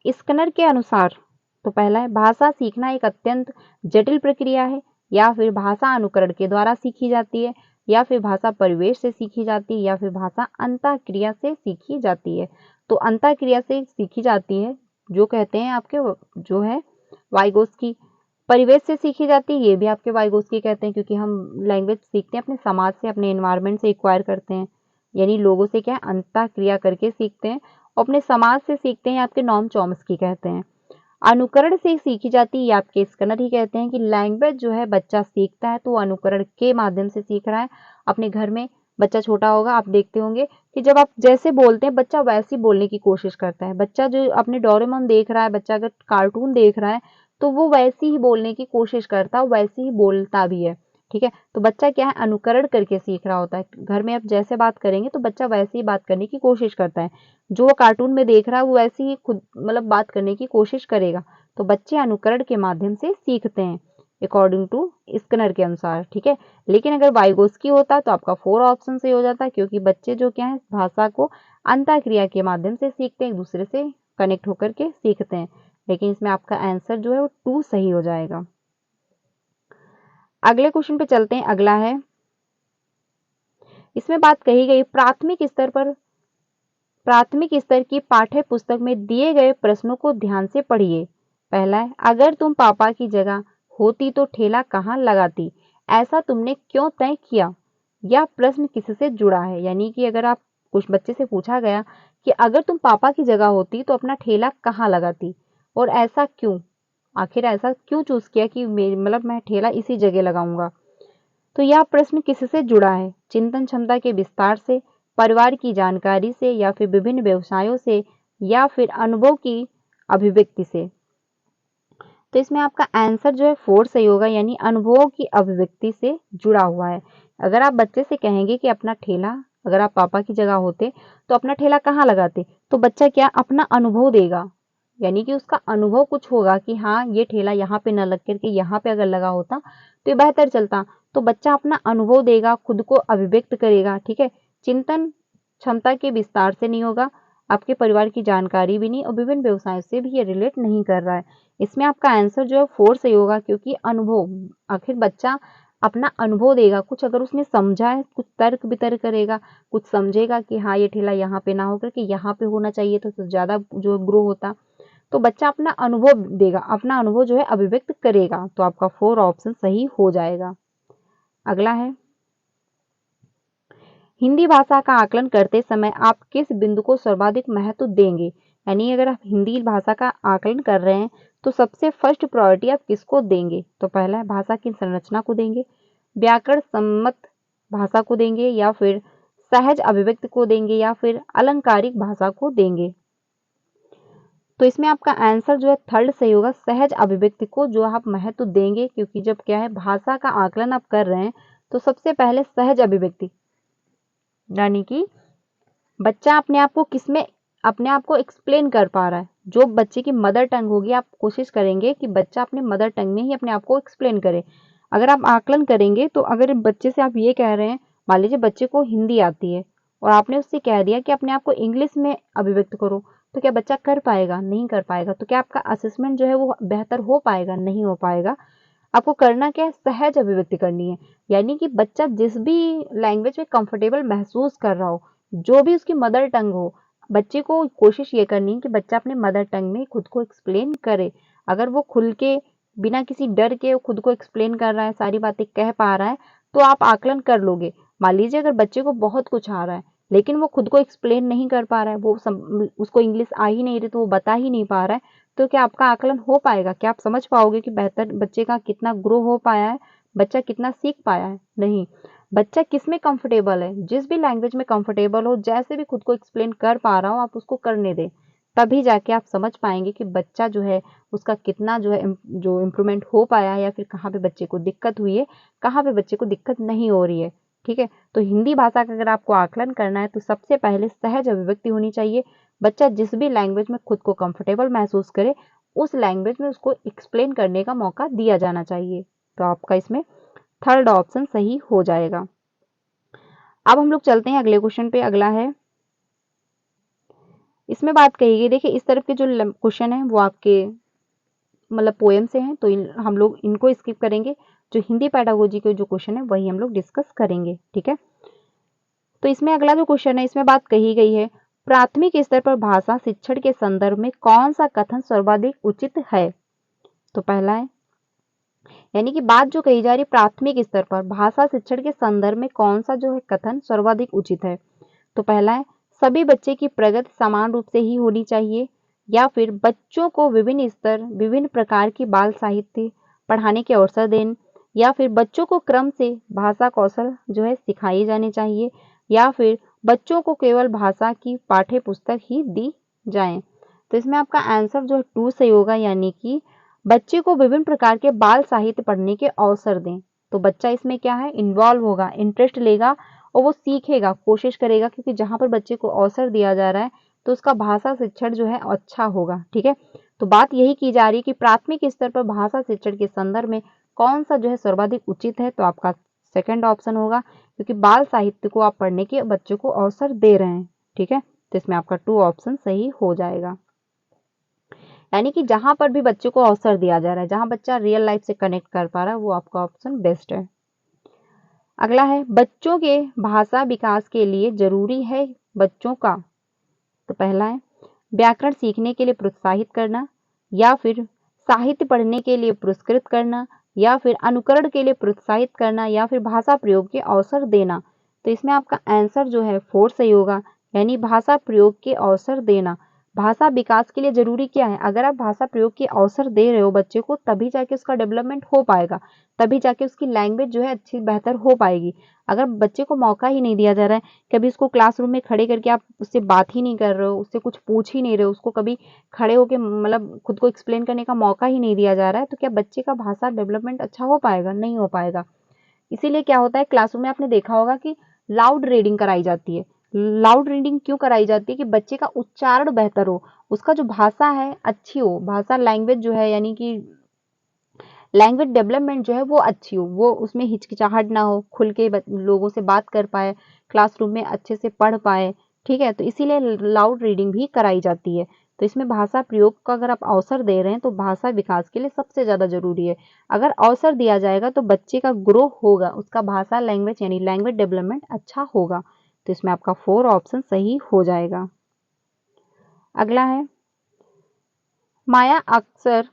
स्किनर के अनुसार, तो पहला है, भाषा सीखना एक अत्यंत जटिल प्रक्रिया है, या फिर भाषा अनुकरण के द्वारा सीखी जाती है, या फिर भाषा परिवेश से सीखी जाती है, या फिर भाषा अंतःक्रिया से सीखी जाती है। तो अंतःक्रिया से सीखी जाती है, जो कहते हैं आपके जो है वाइगोस्की। परिवेश से सीखी जाती है, ये भी आपके वाइगोस्की कहते हैं, क्योंकि हम लैंग्वेज सीखते हैं अपने समाज से, अपने एनवायरनमेंट से एक्वायर करते हैं, यानी लोगों से क्या है अंतःक्रिया करके सीखते हैं, और अपने समाज से सीखते हैं, आपके नॉम चॉम्स्की कहते हैं। अनुकरण से सीखी जाती है, ये आपके स्किनर ही कहते हैं कि लैंग्वेज जो है बच्चा सीखता है तो वो अनुकरण के माध्यम से सीख रहा है। अपने घर में बच्चा छोटा होगा, आप देखते होंगे कि जब आप जैसे बोलते हैं बच्चा वैसे ही बोलने की कोशिश करता है। बच्चा जो अपने डोरेमोन देख रहा है, बच्चा अगर कार्टून देख रहा है तो वो वैसे ही बोलने की कोशिश करता है, वैसे ही बोलता भी है, ठीक है। तो बच्चा क्या है अनुकरण करके सीख रहा होता है। घर में आप जैसे बात करेंगे तो बच्चा वैसे ही बात करने की कोशिश करता है, जो वो कार्टून में देख रहा है वो वैसे ही खुद मतलब बात करने की कोशिश करेगा। तो बच्चे अनुकरण के माध्यम से सीखते हैं अकॉर्डिंग टू स्किनर के अनुसार, ठीक है। लेकिन अगर वाइगोस्की होता तो आपका 4 ऑप्शन से हो जाता, क्योंकि बच्चे जो क्या है भाषा को अंतःक्रिया के माध्यम से सीखते हैं, एक दूसरे से कनेक्ट होकर के सीखते हैं। लेकिन इसमें आपका आंसर जो है वो 2 सही हो जाएगा। अगले क्वेश्चन पे चलते हैं। अगला है, इसमें बात कही गई प्राथमिक स्तर की पाठ्य पुस्तक में दिए गए प्रश्नों को ध्यान से पढ़िए। पहला है, अगर तुम पापा की जगह होती तो ठेला कहाँ लगाती, ऐसा तुमने क्यों तय किया। यह प्रश्न किससे जुड़ा है, यानी कि अगर आप कुछ बच्चे से पूछा गया कि अगर तुम पापा की जगह होती तो अपना ठेला कहाँ लगाती और ऐसा क्यों, आखिर ऐसा क्यों चूज किया कि मतलब मैं ठेला इसी जगह लगाऊंगा। तो यह प्रश्न किससे जुड़ा है, चिंतन क्षमता के विस्तार से, परिवार की जानकारी से, या फिर विभिन्न व्यवसायों से, या फिर अनुभव की अभिव्यक्ति से। तो इसमें आपका आंसर जो है 4 सही होगा, यानी अनुभवों की अभिव्यक्ति से जुड़ा हुआ है। अगर आप बच्चे से कहेंगे कि अपना ठेला, अगर आप पापा की जगह होते तो अपना ठेला कहाँ लगाते, तो बच्चा क्या अपना अनुभव देगा, यानी कि उसका अनुभव कुछ होगा कि हाँ ये ठेला यहाँ पे न लग करके यहाँ पे अगर लगा होता तो ये बेहतर चलता। तो बच्चा अपना अनुभव देगा, खुद को अभिव्यक्त करेगा, ठीक है। चिंतन क्षमता के विस्तार से नहीं होगा, आपके परिवार की जानकारी भी नहीं, और विभिन्न व्यवसायों से भी ये रिलेट नहीं कर रहा है। इसमें आपका आंसर जो है 4 सही होगा, क्योंकि अनुभव, आखिर बच्चा अपना अनुभव देगा, कुछ अगर उसने समझा है, कुछ तर्क वितर्क करेगा, कुछ समझेगा कि हाँ ये ठेला यहाँ पे ना होकर के यहाँ पे होना चाहिए तो ज्यादा जो ग्रो होता। तो बच्चा अपना अनुभव देगा, अपना अनुभव जो है अभिव्यक्त करेगा। तो आपका 4 ऑप्शन सही हो जाएगा। अगला है, हिंदी भाषा का आकलन करते समय आप किस बिंदु को सर्वाधिक महत्व देंगे? यानी अगर आप हिंदी भाषा का आकलन कर रहे हैं तो सबसे फर्स्ट प्रायोरिटी आप किसको देंगे? तो पहला है भाषा की संरचना को देंगे, व्याकरण सम्मत भाषा को देंगे, या फिर सहज अभिव्यक्ति को देंगे, या फिर अलंकारिक भाषा को देंगे। तो इसमें आपका आंसर जो है थर्ड सही होगा, सहज अभिव्यक्ति को जो आप महत्व देंगे, क्योंकि जब क्या है भाषा का आकलन आप कर रहे हैं तो सबसे पहले सहज अभिव्यक्ति, यानी कि बच्चा अपने आप को किसमें अपने आप को एक्सप्लेन कर पा रहा है। जो बच्चे की मदर टंग होगी, आप कोशिश करेंगे कि बच्चा अपने मदर टंग में ही अपने आप को एक्सप्लेन करे। अगर आप आकलन करेंगे तो अगर बच्चे से आप ये कह रहे हैं, मान लीजिए बच्चे को हिंदी आती है और आपने उससे कह दिया कि अपने आप को इंग्लिश में अभिव्यक्त करो, तो क्या बच्चा कर पाएगा? नहीं कर पाएगा। तो क्या आपका असेसमेंट जो है वो बेहतर हो पाएगा? नहीं हो पाएगा। आपको करना क्या है, सहज अभिव्यक्ति करनी है, यानी कि बच्चा जिस भी लैंग्वेज में कंफर्टेबल महसूस कर रहा हो, जो भी उसकी मदर टंग हो, बच्चे को कोशिश ये करनी है कि बच्चा अपने मदर टंग में खुद को एक्सप्लेन करे। अगर वो खुल के बिना किसी डर के खुद को एक्सप्लेन कर रहा है, सारी बातें कह पा रहा है, तो आप आकलन कर लोगे। मान लीजिए अगर बच्चे को बहुत कुछ आ रहा है लेकिन वो खुद को एक्सप्लेन नहीं कर पा रहा है, उसको इंग्लिश आ ही नहीं रही, तो वो बता ही नहीं पा रहा है, तो क्या आपका आकलन हो पाएगा? क्या आप समझ पाओगे कि बेहतर बच्चे का कितना ग्रो हो पाया है, बच्चा कितना सीख पाया है? नहीं। बच्चा किस में कंफर्टेबल है, जिस भी लैंग्वेज में कंफर्टेबल हो, जैसे भी खुद को एक्सप्लेन कर पा रहा हो, आप उसको करने दें। तभी जाके आप समझ पाएंगे कि बच्चा जो है उसका कितना जो है जो इम्प्रूवमेंट हो पाया है, या फिर कहाँ पे बच्चे को दिक्कत हुई है, कहाँ पे बच्चे को दिक्कत नहीं हो रही है। ठीक है, तो हिंदी भाषा का अगर आपको आकलन करना है तो सबसे पहले सहज अभिव्यक्ति होनी चाहिए। बच्चा जिस भी लैंग्वेज में खुद को कंफर्टेबल महसूस करे, उस लैंग्वेज में उसको एक्सप्लेन करने का मौका दिया जाना चाहिए। तो आपका इसमें थर्ड ऑप्शन सही हो जाएगा। अब हम लोग चलते हैं अगले क्वेश्चन पे। अगला है, इसमें बात कही गई, देखिए इस तरफ के जो क्वेश्चन है वो आपके मतलब पोएम से हैं, तो हम लोग इनको स्किप करेंगे। जो हिंदी पेडागोजी के जो क्वेश्चन है वही हम लोग डिस्कस करेंगे। ठीक है, तो इसमें अगला जो क्वेश्चन है, इसमें बात कही गई है, प्राथमिक स्तर पर भाषा शिक्षण के संदर्भ में कौन सा कथन सर्वाधिक उचित है? तो पहला है, यानी कि बात जो कही जा रही प्राथमिक स्तर पर भाषा शिक्षण के संदर्भ में कौन सा जो है कथन सर्वाधिक उचित है? तो पहला है, सभी बच्चे की प्रगति समान रूप से ही होनी चाहिए, या फिर बच्चों को विभिन्न स्तर विभिन्न प्रकार की बाल साहित्य पढ़ाने के अवसर दें, या फिर बच्चों को क्रम से भाषा कौशल जो है सिखाई जाने चाहिए, या फिर बच्चों को केवल भाषा की पाठ्य पुस्तक ही दी जाए। तो इसमें आपका आंसर जो है 2 सही होगा, यानी कि बच्चे को विभिन्न प्रकार के बाल साहित्य पढ़ने के अवसर दें। तो बच्चा इसमें क्या है, इन्वॉल्व होगा, इंटरेस्ट लेगा और वो सीखेगा, कोशिश करेगा, क्योंकि जहाँ पर बच्चे को अवसर दिया जा रहा है तो उसका भाषा शिक्षण जो है अच्छा होगा। ठीक है, तो बात यही की जा रही है कि प्राथमिक स्तर पर भाषा शिक्षण के संदर्भ में कौन सा जो है सर्वाधिक उचित है? तो आपका सेकंड ऑप्शन होगा, क्योंकि बाल साहित्य को आप पढ़ने के बच्चों को अवसर दे रहे हैं। ठीक है, तो इसमें आपका 2 ऑप्शन सही हो जाएगा, यानी कि जहां पर भी बच्चे को अवसर दिया जा रहा है, जहां बच्चा रियल लाइफ से कनेक्ट कर पा रहा है, वो आपका ऑप्शन बेस्ट है। अगला है, बच्चों के भाषा विकास के लिए जरूरी है बच्चों का? तो पहला है, व्याकरण सीखने के लिए प्रोत्साहित करना, या फिर साहित्य पढ़ने के लिए पुरस्कृत करना, या फिर अनुकरण के लिए प्रोत्साहित करना, या फिर भाषा प्रयोग के अवसर देना। तो इसमें आपका आंसर जो है 4 सही होगा, यानी भाषा प्रयोग के अवसर देना। भाषा विकास के लिए जरूरी क्या है? अगर आप भाषा प्रयोग के अवसर दे रहे हो बच्चे को, तभी जाके उसका डेवलपमेंट हो पाएगा, तभी जाके उसकी लैंग्वेज जो है अच्छी बेहतर हो पाएगी। अगर बच्चे को मौका ही नहीं दिया जा रहा है, कभी उसको क्लासरूम में खड़े करके आप उससे बात ही नहीं कर रहे हो, उससे कुछ पूछ ही नहीं रहे हो, उसको कभी खड़े होके मतलब खुद को एक्सप्लेन करने का मौका ही नहीं दिया जा रहा है, तो क्या बच्चे का भाषा डेवलपमेंट अच्छा हो पाएगा? नहीं हो पाएगा। इसीलिए क्या होता है, क्लासरूम में आपने देखा होगा कि लाउड रीडिंग कराई जाती है। लाउड रीडिंग क्यों कराई जाती है? कि बच्चे का उच्चारण बेहतर हो, उसका जो भाषा है अच्छी हो, भाषा लैंग्वेज जो है यानी कि लैंग्वेज डेवलपमेंट जो है वो अच्छी हो, वो उसमें हिचकिचाहट ना हो, खुल के लोगों से बात कर पाए, क्लासरूम में अच्छे से पढ़ पाए। ठीक है, तो इसीलिए लाउड रीडिंग भी कराई जाती है। तो इसमें भाषा प्रयोग का अगर आप अवसर दे रहे हैं तो भाषा विकास के लिए सबसे ज़्यादा जरूरी है। अगर अवसर दिया जाएगा तो बच्चे का ग्रो होगा, उसका भाषा लैंग्वेज यानी लैंग्वेज डेवलपमेंट अच्छा होगा। तो इसमें आपका 4 ऑप्शन सही हो जाएगा। अगला है, माया अक्सर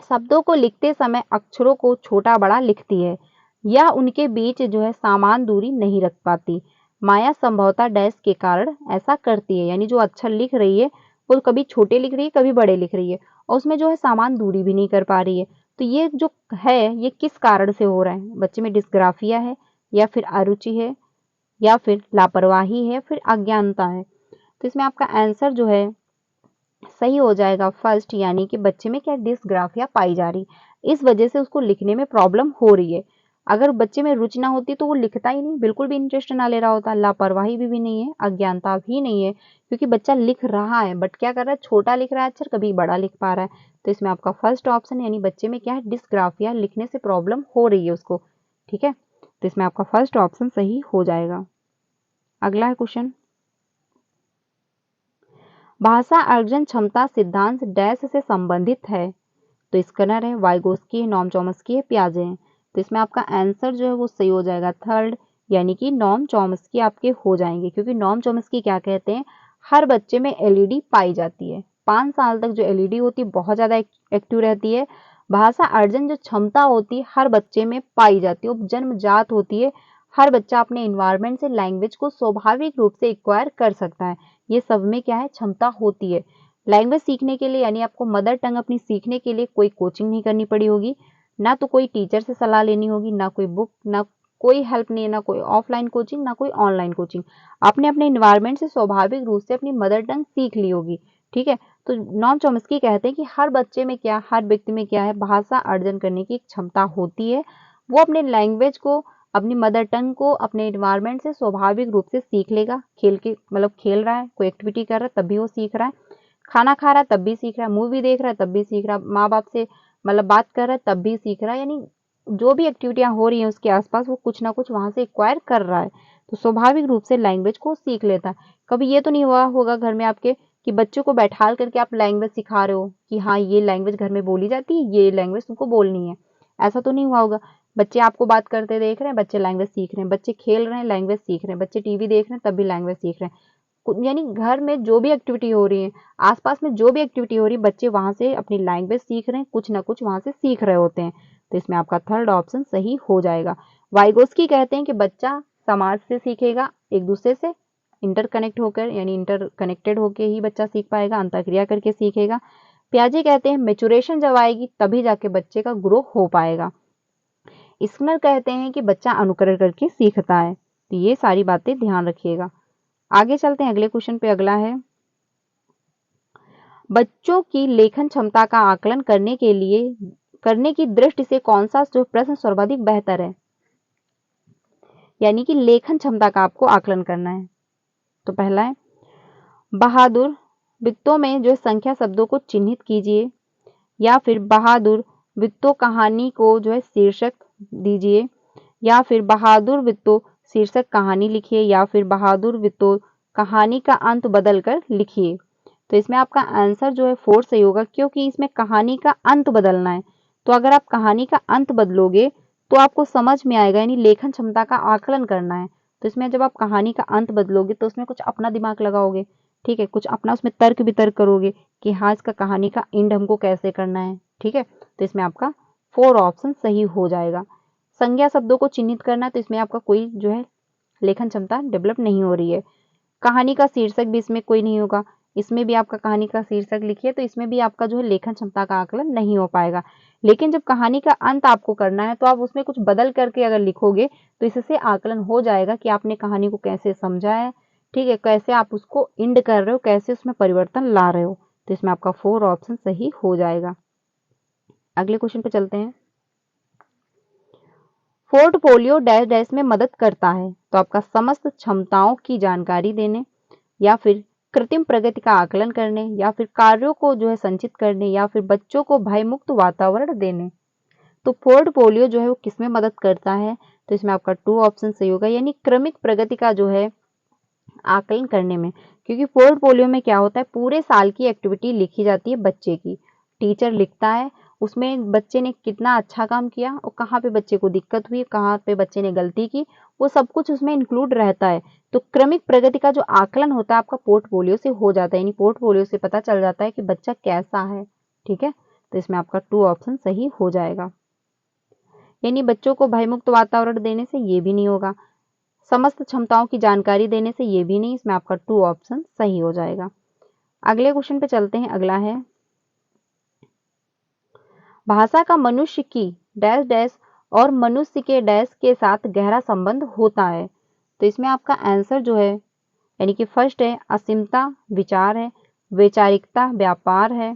शब्दों को लिखते समय अक्षरों को छोटा बड़ा लिखती है या उनके बीच जो है समान दूरी नहीं रख पाती। माया संभवतः डैश के कारण ऐसा करती है, यानी जो अक्षर लिख रही है वो कभी छोटे लिख रही है कभी बड़े लिख रही है और उसमें जो है समान दूरी भी नहीं कर पा रही है। तो ये जो है ये किस कारण से हो रहा है? बच्चे में डिस्ग्राफिया है या फिर अरुचि है या फिर लापरवाही है फिर अज्ञानता है। तो इसमें आपका आंसर जो है सही हो जाएगा फर्स्ट, यानी कि बच्चे में क्या डिस्ग्राफिया पाई जा रही, इस वजह से उसको लिखने में प्रॉब्लम हो रही है। अगर बच्चे में रुचि ना होती तो वो लिखता ही नहीं, बिल्कुल भी इंटरेस्ट ना ले रहा होता। लापरवाही भी नहीं है, अज्ञानता भी नहीं है, क्योंकि बच्चा लिख रहा है बट क्या कर रहा है, छोटा लिख रहा है अक्षर, कभी बड़ा लिख पा रहा है। तो इसमें आपका फर्स्ट ऑप्शन यानी बच्चे में क्या है डिस्ग्राफिया, लिखने से प्रॉब्लम हो रही है उसको। ठीक है, तो इसमें आपका फर्स्ट ऑप्शन सही हो जाएगा। अगला है क्वेश्चन, भाषा अर्जन क्षमता सिद्धांत डैश से संबंधित है। तो स्कनर है, वाइगोस्की है, नॉम चॉम्स्की है, पियाजे है। तो इसमें आपका आंसर जो है वो सही हो जाएगा थर्ड, यानी कि नॉम चॉम्स्की आपके हो जाएंगे, क्योंकि नॉम चॉम्स्की क्या कहते हैं, हर बच्चे में एलईडी पाई जाती है। 5 साल तक जो एलईडी होती है बहुत ज़्यादा एक्टिव रहती है। भाषा अर्जन जो क्षमता होती है हर बच्चे में पाई जाती है, वो जन्मजात होती है। हर बच्चा अपने इन्वायरमेंट से लैंग्वेज को स्वाभाविक रूप से एक्वायर कर सकता है। ये सब में क्या है क्षमता होती है। लैंग्वेज सीखने के लिए यानी आपको मदर टंग अपनी सीखने के लिए कोई कोचिंग नहीं करनी पड़ी होगी, ना तो कोई टीचर से सलाह लेनी होगी, ना कोई बुक, ना कोई हेल्प नहीं है, ना कोई ऑफलाइन कोचिंग ना कोई ऑनलाइन कोचिंग। आपने अपने इन्वायरमेंट से स्वाभाविक रूप से अपनी मदर टंग सीख ली होगी। ठीक है, तो नॉम चॉम्स्की कहते हैं कि हर बच्चे में क्या, हर व्यक्ति में क्या है भाषा अर्जन करने की क्षमता होती है। वो अपने लैंग्वेज को, अपनी मदर टंग को अपने इन्वायरमेंट से स्वाभाविक रूप से सीख लेगा। खेल के मतलब खेल रहा है, कोई एक्टिविटी कर रहा है तब भी वो सीख रहा है, खाना खा रहा है तब भी सीख रहा है, मूवी देख रहा है तब भी सीख रहा है, माँ बाप से मतलब बात कर रहा है तब भी सीख रहा है। यानी जो भी एक्टिविटियां हो रही हैं उसके आसपास वो कुछ ना कुछ वहां से एक्वायर कर रहा है, तो स्वाभाविक रूप से लैंग्वेज को सीख लेता है। कभी ये तो नहीं हुआ होगा घर में आपके कि बच्चों को बैठाल करके आप लैंग्वेज सिखा रहे हो कि हाँ ये लैंग्वेज घर में बोली जाती है, ये लैंग्वेज तुमको बोलनी है, ऐसा तो नहीं हुआ होगा। बच्चे आपको बात करते देख रहे हैं, बच्चे लैंग्वेज सीख रहे हैं, बच्चे खेल रहे हैं लैंग्वेज सीख रहे हैं, बच्चे टीवी देख रहे हैं तब भी लैंग्वेज सीख रहे हैं। यानी घर में जो भी एक्टिविटी हो रही है, आसपास में जो भी एक्टिविटी हो रही है, बच्चे वहां से अपनी लैंग्वेज सीख रहे हैं, कुछ ना कुछ वहां से सीख रहे होते हैं। तो इसमें आपका थर्ड ऑप्शन सही हो जाएगा। वाइगोस्की कहते हैं कि बच्चा समाज से सीखेगा, एक दूसरे से इंटरकनेक्ट होकर, यानी इंटरकनेक्टेड होकर ही बच्चा सीख पाएगा, अंतरक्रिया करके सीखेगा। पियाजे कहते हैं मेचुरेशन जब आएगी तभी जाके बच्चे का ग्रो हो पाएगा। स्किनर कहते हैं कि बच्चा अनुकरण करके सीखता है। तो ये सारी बातें ध्यान रखिएगा। आगे चलते हैं अगले क्वेश्चन पे। अगला है, बच्चों की लेखन क्षमता का आकलन करने की दृष्टि से कौन सा जो प्रश्न सर्वाधिक बेहतर है, यानी कि लेखन क्षमता का आपको आकलन करना है। तो पहला है, बहादुर वित्तों में जो संख्या शब्दों को चिन्हित कीजिए, या फिर बहादुर वित्तों कहानी को जो है शीर्षक दीजिए, या फिर बहादुर वित्तों शीर्षक कहानी लिखिए, या फिर बहादुर वित्तों कहानी का अंत बदल कर लिखिए। तो इसमें आपका आंसर जो है फोर्थ सही होगा, क्योंकि इसमें कहानी का अंत बदलना है। तो अगर आप कहानी का अंत बदलोगे तो आपको समझ में आएगा, यानी लेखन क्षमता का आकलन करना है। तो इसमें जब आप कहानी का अंत बदलोगे तो उसमें कुछ अपना दिमाग लगाओगे, ठीक है, कुछ अपना उसमें तर्क वितर्क करोगे कि हाँ इसका कहानी का एंड हमको कैसे करना है। ठीक है, तो इसमें आपका 4 ऑप्शन सही हो जाएगा। संज्ञा शब्दों को चिन्हित करना, तो इसमें आपका कोई जो है लेखन क्षमता डेवलप नहीं हो रही है। कहानी का शीर्षक भी इसमें कोई नहीं होगा, इसमें भी आपका कहानी का शीर्षक लिखिए, तो इसमें भी आपका जो है लेखन क्षमता का आकलन नहीं हो पाएगा। लेकिन जब कहानी का अंत आपको करना है तो आप उसमें कुछ बदल करके अगर लिखोगे तो इससे आकलन हो जाएगा कि आपने कहानी को कैसे समझा है, ठीक है, कैसे आप उसको एंड कर रहे हो, कैसे उसमें परिवर्तन ला रहे हो। तो इसमें आपका 4 ऑप्शन सही हो जाएगा। अगले क्वेश्चन पे चलते हैं। पोर्टफोलियो डैश डैश में मदद करता है, तो आपका समस्त क्षमताओं की जानकारी देने, या फिर कृत्रिम प्रगति का आकलन करने, या फिर कार्यों को जो है संचित करने, या फिर बच्चों को भयमुक्त वातावरण देने। तो पोर्टफोलियो जो है वो किसमें मदद करता है, तो इसमें आपका 2 ऑप्शन सही होगा, यानी क्रमिक प्रगति का जो है आकलन करने में। क्योंकि पोर्टफोलियो में क्या होता है, पूरे साल की एक्टिविटी लिखी जाती है बच्चे की, टीचर लिखता है उसमें बच्चे ने कितना अच्छा काम किया और कहाँ पे बच्चे को दिक्कत हुई, कहाँ पे बच्चे ने गलती की, वो सब कुछ उसमें इंक्लूड रहता है। तो क्रमिक प्रगति का जो आकलन होता है आपका पोर्टफोलियो से हो जाता है, यानी पोर्टफोलियो से पता चल जाता है कि बच्चा कैसा है, ठीक है, तो इसमें आपका 2 ऑप्शन सही हो जाएगा। यानी बच्चों को भयमुक्त वातावरण देने से ये भी नहीं होगा, समस्त क्षमताओं की जानकारी देने से ये भी नहीं, इसमें आपका 2 ऑप्शन सही हो जाएगा। अगले क्वेश्चन पे चलते हैं। अगला है, भाषा का मनुष्य की डैश डैश और मनुष्य के डैश के साथ गहरा संबंध होता है। तो इसमें आपका आंसर जो है, यानी कि फर्स्ट है असीमता विचार है, वैचारिकता व्यापार है,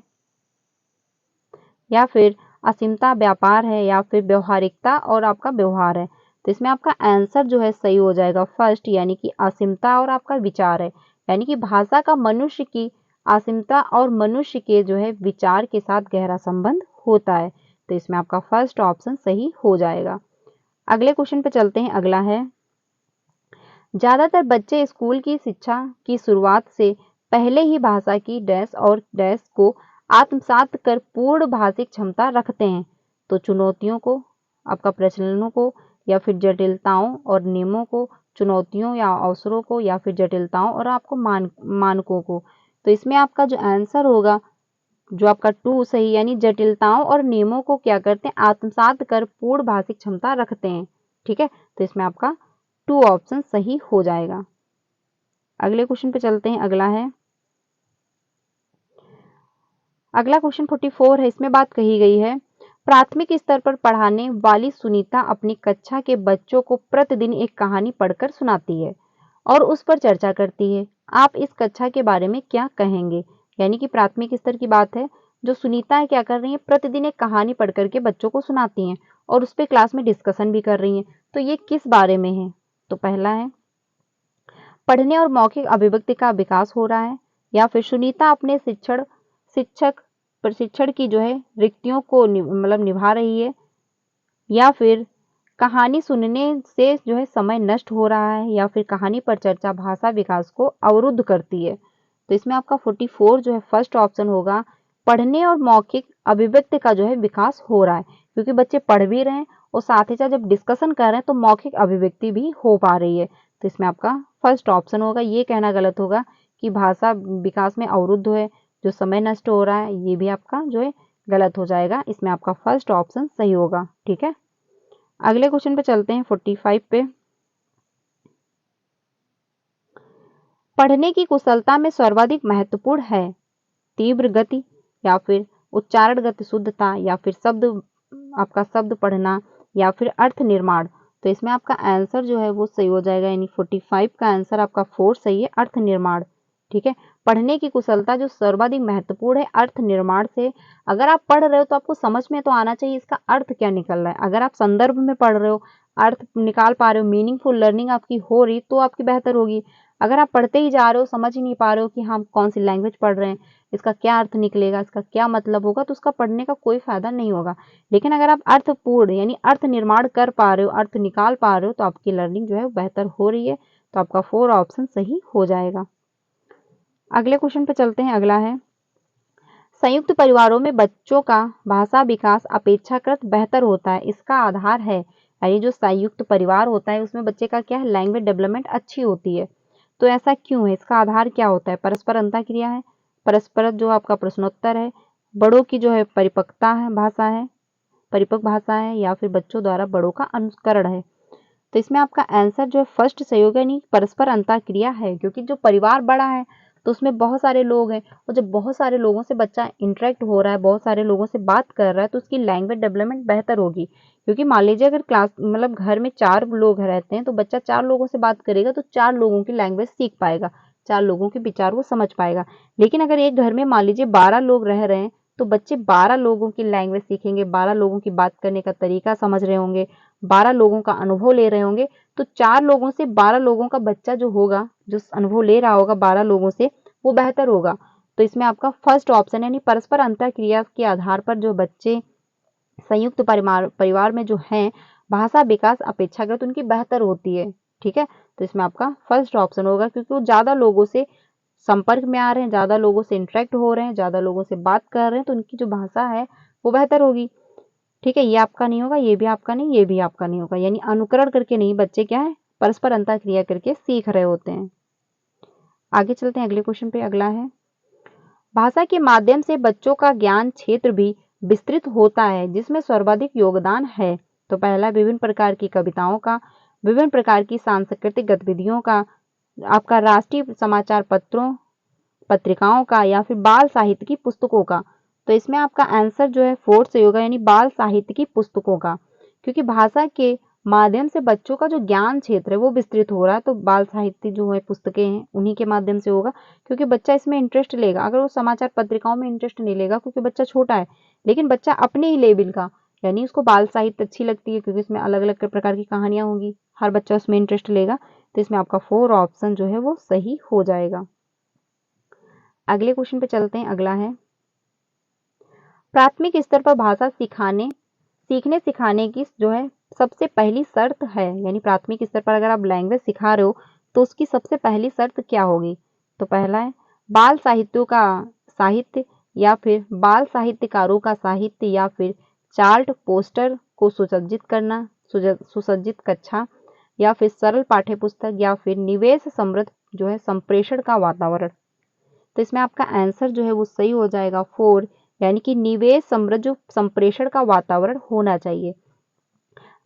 या फिर असीमता व्यापार है, या फिर व्यवहारिकता और आपका व्यवहार है। तो इसमें आपका आंसर जो है सही हो जाएगा फर्स्ट, यानी कि असीमता और आपका विचार है। यानी कि भाषा का मनुष्य की असीमता और मनुष्य के जो है विचार के साथ गहरा संबंध होता है। तो इसमें आपका फर्स्ट ऑप्शन सही हो जाएगा। अगले क्वेश्चन पे चलते हैं। अगला है, ज्यादातर बच्चे स्कूल की शिक्षा की शुरुआत से पहले ही भाषा की डैश और डैश को आत्मसात कर पूर्ण भाषिक क्षमता रखते हैं। तो चुनौतियों को, आपका प्रचलनों को, या फिर जटिलताओं और नियमों को, चुनौतियों या अवसरों को, या फिर जटिलताओं और आपको मानकों को। तो इसमें आपका जो आंसर होगा, जो आपका 2 सही, यानी जटिलताओं और नियमों को क्या करते हैं, आत्मसात कर पूर्ण भाषिक क्षमता रखते हैं। ठीक है, तो इसमें आपका 2 ऑप्शन सही हो जाएगा। अगले क्वेश्चन पे चलते हैं। अगला है, अगला क्वेश्चन 44 है। इसमें बात कही गई है, प्राथमिक स्तर पर पढ़ाने वाली सुनीता अपनी कक्षा के बच्चों को प्रतिदिन एक कहानी पढ़कर सुनाती है और उस पर चर्चा करती है। आप इस कक्षा के बारे में क्या कहेंगे? यानी कि प्राथमिक स्तर की बात है, जो सुनीता है क्या कर रही है, प्रतिदिन एक कहानी पढ़ करके बच्चों को सुनाती हैं और उस पर क्लास में डिस्कशन भी कर रही हैं। तो ये किस बारे में है? तो पहला है, पढ़ने और मौखिक अभिव्यक्ति का विकास हो रहा है, या फिर सुनीता अपने शिक्षक प्रशिक्षण की जो है रिक्तियों को मतलब निभा रही है, या फिर कहानी सुनने से जो है समय नष्ट हो रहा है, या फिर कहानी पर चर्चा भाषा विकास को अवरुद्ध करती है। तो इसमें आपका 44 जो है फर्स्ट ऑप्शन होगा, पढ़ने और मौखिक अभिव्यक्ति का जो है विकास हो रहा है, क्योंकि बच्चे पढ़ भी रहे हैं और साथ ही साथ जब डिस्कशन कर रहे हैं तो मौखिक अभिव्यक्ति भी हो पा रही है। तो इसमें आपका फर्स्ट ऑप्शन होगा। ये कहना गलत होगा कि भाषा विकास में अवरुद्ध है, जो समय नष्ट हो रहा है, ये भी आपका जो है गलत हो जाएगा। इसमें आपका फर्स्ट ऑप्शन सही होगा। ठीक है, अगले क्वेश्चन पे चलते हैं 45 पे। पढ़ने की कुशलता में सर्वाधिक महत्वपूर्ण है तीव्र गति, या फिर उच्चारणगत शुद्धता, या फिर आपका शब्द पढ़ना, या फिर अर्थ निर्माण। तो इसमें आपका आंसर जो है वो सही हो जाएगा, यानी 45 का आंसर आपका 4 सही है, अर्थ निर्माण। ठीक है, पढ़ने की कुशलता जो सर्वाधिक महत्वपूर्ण है अर्थ निर्माण से। अगर आप पढ़ रहे हो तो आपको समझ में तो आना चाहिए इसका अर्थ क्या निकल रहा है। अगर आप संदर्भ में पढ़ रहे हो, अर्थ निकाल पा रहे हो, मीनिंगफुल लर्निंग आपकी हो रही, तो आपकी बेहतर होगी। अगर आप पढ़ते ही जा रहे हो, समझ ही नहीं पा रहे हो कि हम कौन सी लैंग्वेज पढ़ रहे हैं, इसका क्या अर्थ निकलेगा, इसका क्या मतलब होगा, तो उसका पढ़ने का कोई फायदा नहीं होगा। लेकिन अगर आप अर्थपूर्ण यानी अर्थ निर्माण कर पा रहे हो, अर्थ निकाल पा रहे हो, तो आपकी लर्निंग जो है बेहतर हो रही है। तो आपका 4 ऑप्शन सही हो जाएगा। अगले क्वेश्चन पे चलते हैं। अगला है, संयुक्त परिवारों में बच्चों का भाषा विकास अपेक्षाकृत बेहतर होता है, इसका आधार है। यानी जो संयुक्त परिवार होता है उसमें बच्चे का क्या है, लैंग्वेज डेवलपमेंट अच्छी होती है। तो ऐसा क्यों है, इसका आधार क्या होता है? परस्पर अंतःक्रिया है, परस्पर जो आपका प्रश्नोत्तर है, बड़ों की जो है परिपक्वता है, भाषा है, परिपक्व भाषा है, या फिर बच्चों द्वारा बड़ों का अनुकरण है। तो इसमें आपका आंसर जो है फर्स्ट सही होगा, यानी परस्पर अंतःक्रिया है। क्योंकि जो परिवार बड़ा है तो उसमें बहुत सारे लोग हैं, और जब बहुत सारे लोगों से बच्चा इंटरेक्ट हो रहा है, बहुत सारे लोगों से बात कर रहा है, तो उसकी लैंग्वेज डेवलपमेंट बेहतर होगी। क्योंकि मान लीजिए अगर क्लास मतलब घर में 4 लोग रहते हैं, तो बच्चा 4 लोगों से बात करेगा तो 4 लोगों की लैंग्वेज सीख पाएगा, 4 लोगों के विचार को समझ पाएगा। लेकिन अगर एक घर में मान लीजिए 12 लोग रह रहे हैं, तो बच्चे 12 लोगों की लैंग्वेज सीखेंगे, 12 लोगों की बात करने का तरीका समझ रहे होंगे, 12 लोगों का अनुभव ले रहे होंगे। तो 4 लोगों से 12 लोगों का बच्चा जो होगा, जो अनुभव ले रहा होगा 12 लोगों से, वो बेहतर होगा। तो इसमें आपका फर्स्ट ऑप्शन यानी परस्पर अंतःक्रिया के आधार पर जो बच्चे संयुक्त परिवार में जो हैं, भाषा विकास अपेक्षाकृत उनकी बेहतर होती है। ठीक है, तो इसमें आपका फर्स्ट ऑप्शन होगा, क्योंकि वो ज़्यादा लोगों से संपर्क में आ रहे हैं, ज़्यादा लोगों से इंटरेक्ट हो रहे हैं, ज़्यादा लोगों से बात कर रहे हैं, तो उनकी जो भाषा है वो बेहतर होगी। ठीक है, ये आपका नहीं होगा, ये भी आपका नहीं, ये भी आपका नहीं होगा। यानी अनुकरण करके नहीं, बच्चे क्या है, परस्पर अंतःक्रिया करके सीख रहे होते हैं। आगे चलते हैं अगले क्वेश्चन पे। अगला है, भाषा के माध्यम से बच्चों का ज्ञान क्षेत्र भी विस्तृत होता है जिसमें सर्वाधिक योगदान है। तो पहला विभिन्न प्रकार की कविताओं का, विभिन्न प्रकार की सांस्कृतिक गतिविधियों का, आपका राष्ट्रीय समाचार पत्रों पत्रिकाओं का, या फिर बाल साहित्य की पुस्तकों का। तो इसमें आपका आंसर जो है फोर्थ से होगा, यानी बाल साहित्य की पुस्तकों का, क्योंकि भाषा के माध्यम से बच्चों का जो ज्ञान क्षेत्र है वो विस्तृत हो रहा है। तो बाल साहित्य जो है पुस्तकें हैं उन्हीं के माध्यम से होगा, क्योंकि बच्चा इसमें इंटरेस्ट लेगा। अगर वो समाचार पत्रिकाओं में इंटरेस्ट नहीं लेगा क्योंकि बच्चा छोटा है, लेकिन बच्चा अपने ही लेवल का, यानी उसको बाल साहित्य अच्छी लगती है क्योंकि इसमें अलग अलग प्रकार की कहानियां होंगी, हर बच्चा उसमें इंटरेस्ट लेगा। तो इसमें आपका 4 ऑप्शन जो है वो सही हो जाएगा। अगले क्वेश्चन पे चलते हैं। अगला है, प्राथमिक स्तर पर भाषा सीखने सिखाने की जो है सबसे पहली शर्त है, यानी प्राथमिक स्तर पर अगर आप लैंग्वेज सिखा रहे हो तो उसकी सबसे पहली शर्त क्या होगी? तो पहला है बाल साहित्यों का साहित्य, या फिर बाल साहित्यकारों का साहित्य, या फिर चार्ट पोस्टर को सुसज्जित करना, सुसज्जित कक्षा, या फिर सरल पाठ्य पुस्तक, या फिर निवेश समृद्ध जो है संप्रेषण का वातावरण। तो इसमें आपका आंसर जो है वो सही हो जाएगा 4, यानी कि निवेश समृद्ध जो संप्रेषण का वातावरण होना चाहिए।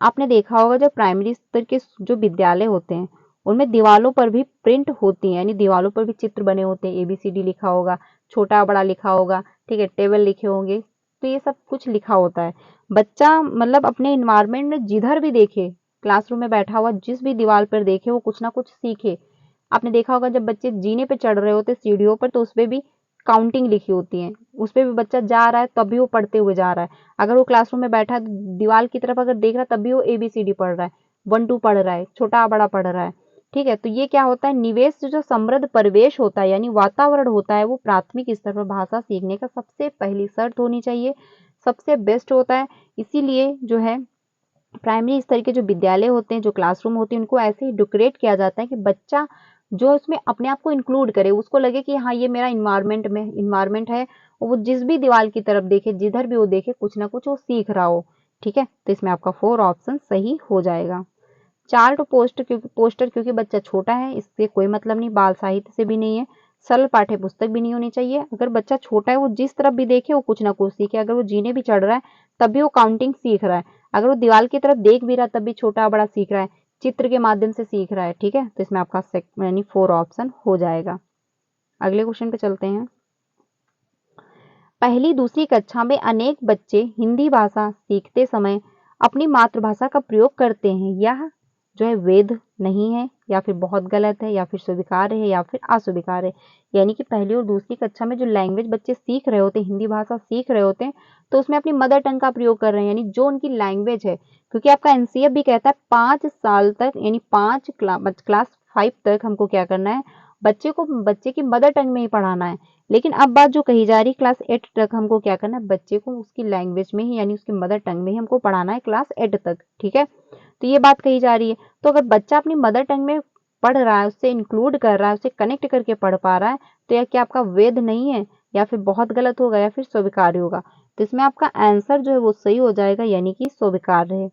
आपने देखा होगा जब प्राइमरी स्तर के जो विद्यालय होते हैं उनमें दीवालों पर भी प्रिंट होती है, यानी दीवालों पर भी चित्र बने होते हैं, ABCD लिखा होगा, छोटा बड़ा लिखा होगा, ठीक है, टेबल लिखे होंगे, तो ये सब कुछ लिखा होता है। बच्चा मतलब अपने इन्वायरमेंट में जिधर भी देखे, क्लासरूम में बैठा हुआ जिस भी दीवार पर देखे वो कुछ ना कुछ सीखे। आपने देखा होगा जब बच्चे जीने पे चढ़ रहे होते सीढ़ियों पर तो उसपे भी काउंटिंग लिखी होती है, उसपे भी बच्चा जा रहा है तब भी वो पढ़ते हुए जा रहा है। अगर वो क्लासरूम में बैठा है तो दीवार की तरफ अगर देख रहा है तब भी वो ABCD पढ़ रहा है, 1 2 पढ़ रहा है, छोटा बड़ा पढ़ रहा है, ठीक है। तो ये क्या होता है, निवेश जो समृद्ध परिवेश होता है यानी वातावरण होता है वो प्राथमिक स्तर पर भाषा सीखने का सबसे पहली शर्त होनी चाहिए, सबसे बेस्ट होता है। इसीलिए जो है प्राइमरी स्तर के जो विद्यालय होते हैं, जो क्लासरूम होते हैं, उनको ऐसे ही डेकोरेट किया जाता है कि बच्चा जो इसमें अपने आप को इंक्लूड करे, उसको लगे कि हाँ ये मेरा इन्वायरमेंट है, और वो जिस भी दीवार की तरफ देखे, जिधर भी वो देखे, कुछ ना कुछ वो सीख रहा हो, ठीक है। तो इसमें आपका 4 ऑप्शन सही हो जाएगा। चार्ट पोस्टर क्योंकि बच्चा छोटा है इससे कोई मतलब नहीं, बाल साहित्य से भी नहीं है, सरल पाठ्य पुस्तक भी नहीं होनी चाहिए। अगर बच्चा छोटा है वो जिस तरफ भी देखे वो कुछ ना कुछ सीखे, अगर वो जीने भी चढ़ रहा है तब भी वो काउंटिंग सीख रहा है, अगर वो दीवार की तरफ देख भी रहा है तब भी छोटा बड़ा सीख रहा है, चित्र के माध्यम से सीख रहा है, ठीक है। तो इसमें आपका यानी 4 ऑप्शन हो जाएगा। अगले क्वेश्चन पे चलते हैं। पहली दूसरी कक्षा में अनेक बच्चे हिंदी भाषा सीखते समय अपनी मातृभाषा का प्रयोग करते हैं, यह जो है वैध नहीं है, या फिर बहुत गलत है, या फिर स्वीकार्य है, या फिर अस्वीकार्य है। यानी कि पहली और दूसरी कक्षा में जो लैंग्वेज बच्चे सीख रहे होते हैं, हिंदी भाषा सीख रहे होते हैं, तो उसमें अपनी मदर टंग का प्रयोग कर रहे हैं, यानी जो उनकी लैंग्वेज है। क्योंकि आपका NCF भी कहता है 5 साल तक, यानी क्लास 5 तक हमको क्या करना है, बच्चे की मदर टंग में ही पढ़ाना है। लेकिन अब बात जो कही जा रही है क्लास 8 तक हमको क्या करना है, बच्चे को उसकी लैंग्वेज में ही यानी उसकी मदर टंग में ही हमको पढ़ाना है क्लास 8 तक, ठीक है। तो ये बात कही जा रही है। तो अगर बच्चा अपनी मदर टंग में पढ़ रहा है, उससे इंक्लूड कर रहा है, उससे कनेक्ट करके पढ़ पा रहा है, तो यह क्या आपका वैध नहीं है, या फिर बहुत गलत होगा, या फिर स्वीकार्य होगा? तो इसमें आपका आंसर जो है वो सही हो जाएगा, यानी कि स्वीकार्य है।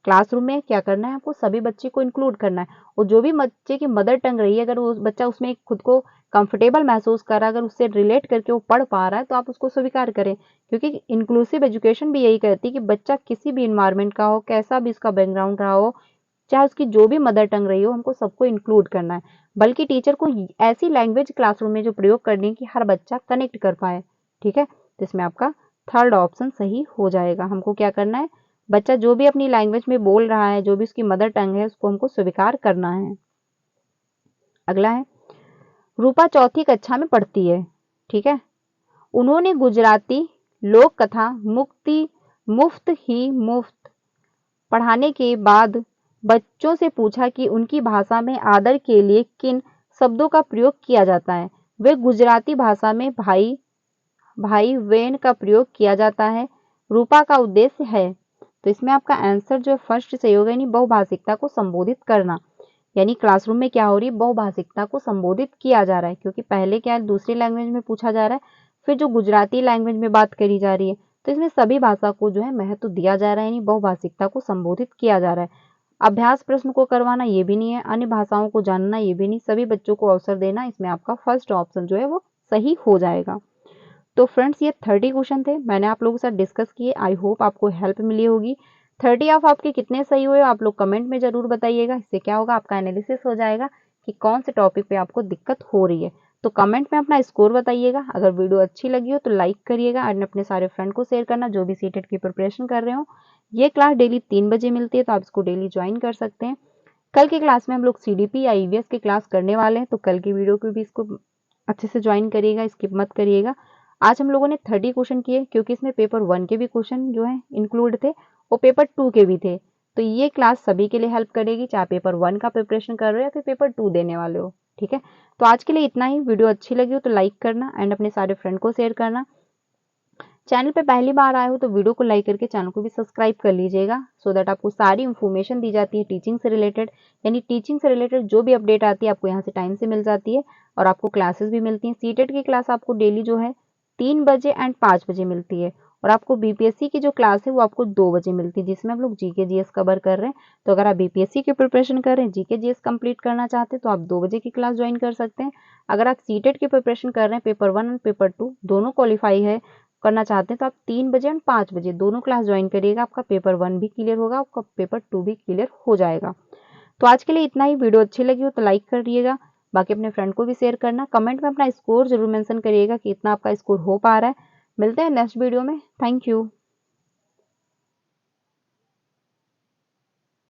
क्लासरूम में क्या करना है, आपको सभी बच्चे को इंक्लूड करना है, और जो भी बच्चे की मदर टंग रही है अगर वो बच्चा उसमें खुद को कंफर्टेबल महसूस कर रहा है, अगर उससे रिलेट करके वो पढ़ पा रहा है, तो आप उसको स्वीकार करें। क्योंकि इंक्लूसिव एजुकेशन भी यही कहती है कि बच्चा किसी भी इन्वायरमेंट का हो, कैसा भी इसका बैकग्राउंड रहा हो, चाहे उसकी जो भी मदर टंग रही हो, हमको सबको इंक्लूड करना है। बल्कि टीचर को ऐसी लैंग्वेज क्लासरूम में जो प्रयोग करनी है कि हर बच्चा कनेक्ट कर पाए, ठीक है। तो इसमें आपका 3rd ऑप्शन सही हो जाएगा। हमको क्या करना है, बच्चा जो भी अपनी लैंग्वेज में बोल रहा है, जो भी उसकी मदर टंग है, उसको हमको स्वीकार करना है। अगला है, रूपा 4ठी कक्षा में पढ़ती है, ठीक है। उन्होंने गुजराती लोक कथा मुफ्त पढ़ाने के बाद बच्चों से पूछा कि उनकी भाषा में आदर के लिए किन शब्दों का प्रयोग किया जाता है। वे गुजराती भाषा में भाई वेन का प्रयोग किया जाता है, रूपा का उद्देश्य है। तो इसमें आपका आंसर जो फर्स्ट सही होगा, यानी बहुभाषिकता को संबोधित करना। यानी क्लासरूम में क्या हो रही है, बहुभाषिकता को संबोधित किया जा रहा है, क्योंकि पहले क्या है दूसरी लैंग्वेज में पूछा जा रहा है, फिर जो गुजराती लैंग्वेज में बात करी जा रही है, तो इसमें सभी भाषा को जो है महत्व दिया जा रहा है, यानी बहुभाषिकता को संबोधित किया जा रहा है। अभ्यास प्रश्न को करवाना ये भी नहीं है, अन्य भाषाओं को जानना ये भी नहीं, सभी बच्चों को अवसर देना, इसमें आपका फर्स्ट ऑप्शन जो है वो सही हो जाएगा। तो फ्रेंड्स ये 30 क्वेश्चन थे, मैंने आप लोगों के साथ डिस्कस किए। आई होप आपको हेल्प मिली होगी। 30 ऑफ आपके कितने सही हुए आप लोग कमेंट में जरूर बताइएगा। इससे क्या होगा, आपका एनालिसिस हो जाएगा कि कौन से टॉपिक पे आपको दिक्कत हो रही है। तो कमेंट में अपना स्कोर बताइएगा। अगर वीडियो अच्छी लगी हो तो लाइक करिएगा एंड अपने सारे फ्रेंड को शेयर करना जो भी सीटेट की प्रिपरेशन कर रहे हो। ये क्लास डेली 3 बजे मिलती है, तो आप इसको डेली ज्वाइन कर सकते हैं। कल की क्लास में हम लोग CDP या EVS की क्लास करने वाले हैं, तो कल की वीडियो को भी इसको अच्छे से ज्वाइन करिएगा, स्किप मत करिएगा। आज हम लोगों ने 30 क्वेश्चन किए, क्योंकि इसमें पेपर 1 के भी क्वेश्चन जो है इंक्लूड थे और पेपर 2 के भी थे। तो ये क्लास सभी के लिए हेल्प करेगी, चाहे पेपर 1 का प्रिपरेशन कर रहे हो या फिर पेपर 2 देने वाले हो। ठीक है, तो आज के लिए इतना ही। वीडियो अच्छी लगी हो तो लाइक करना एंड अपने सारे फ्रेंड को शेयर करना। चैनल पे पहली बार आए हो तो वीडियो को लाइक करके चैनल को भी सब्सक्राइब कर लीजिएगा, सो दैट आपको सारी इन्फॉर्मेशन दी जाती है टीचिंग से रिलेटेड, यानी टीचिंग से रिलेटेड जो भी अपडेट आती है आपको यहाँ से टाइम से मिल जाती है। और आपको क्लासेस भी मिलती हैं। सीटेट की क्लास आपको डेली जो है 3 बजे एंड 5 बजे मिलती है, और आपको BPSC की जो क्लास है वो आपको 2 बजे मिलती है, जिसमें हम लोग GK GS कवर कर रहे हैं। तो अगर आप BPSC की प्रिपरेशन कर रहे हैं, GK GS कंप्लीट करना चाहते हैं, तो आप 2 बजे की क्लास ज्वाइन कर सकते हैं। अगर आप सीटेट की प्रिपरेशन कर रहे हैं, पेपर 1 और पेपर 2 दोनों क्वालिफाई है करना चाहते हैं, तो आप 3 बजे और 5 बजे दोनों क्लास ज्वाइन करिएगा। आपका पेपर 1 भी क्लियर होगा, आपका पेपर 2 भी क्लियर हो जाएगा। तो आज के लिए इतना ही। वीडियो अच्छी लगी हो तो लाइक करिएगा, बाकी अपने फ्रेंड को भी शेयर करना। कमेंट में अपना स्कोर जरूर मेंशन करिएगा कि इतना आपका स्कोर हो पा रहा है। मिलते हैं नेक्स्ट वीडियो में। Thank you.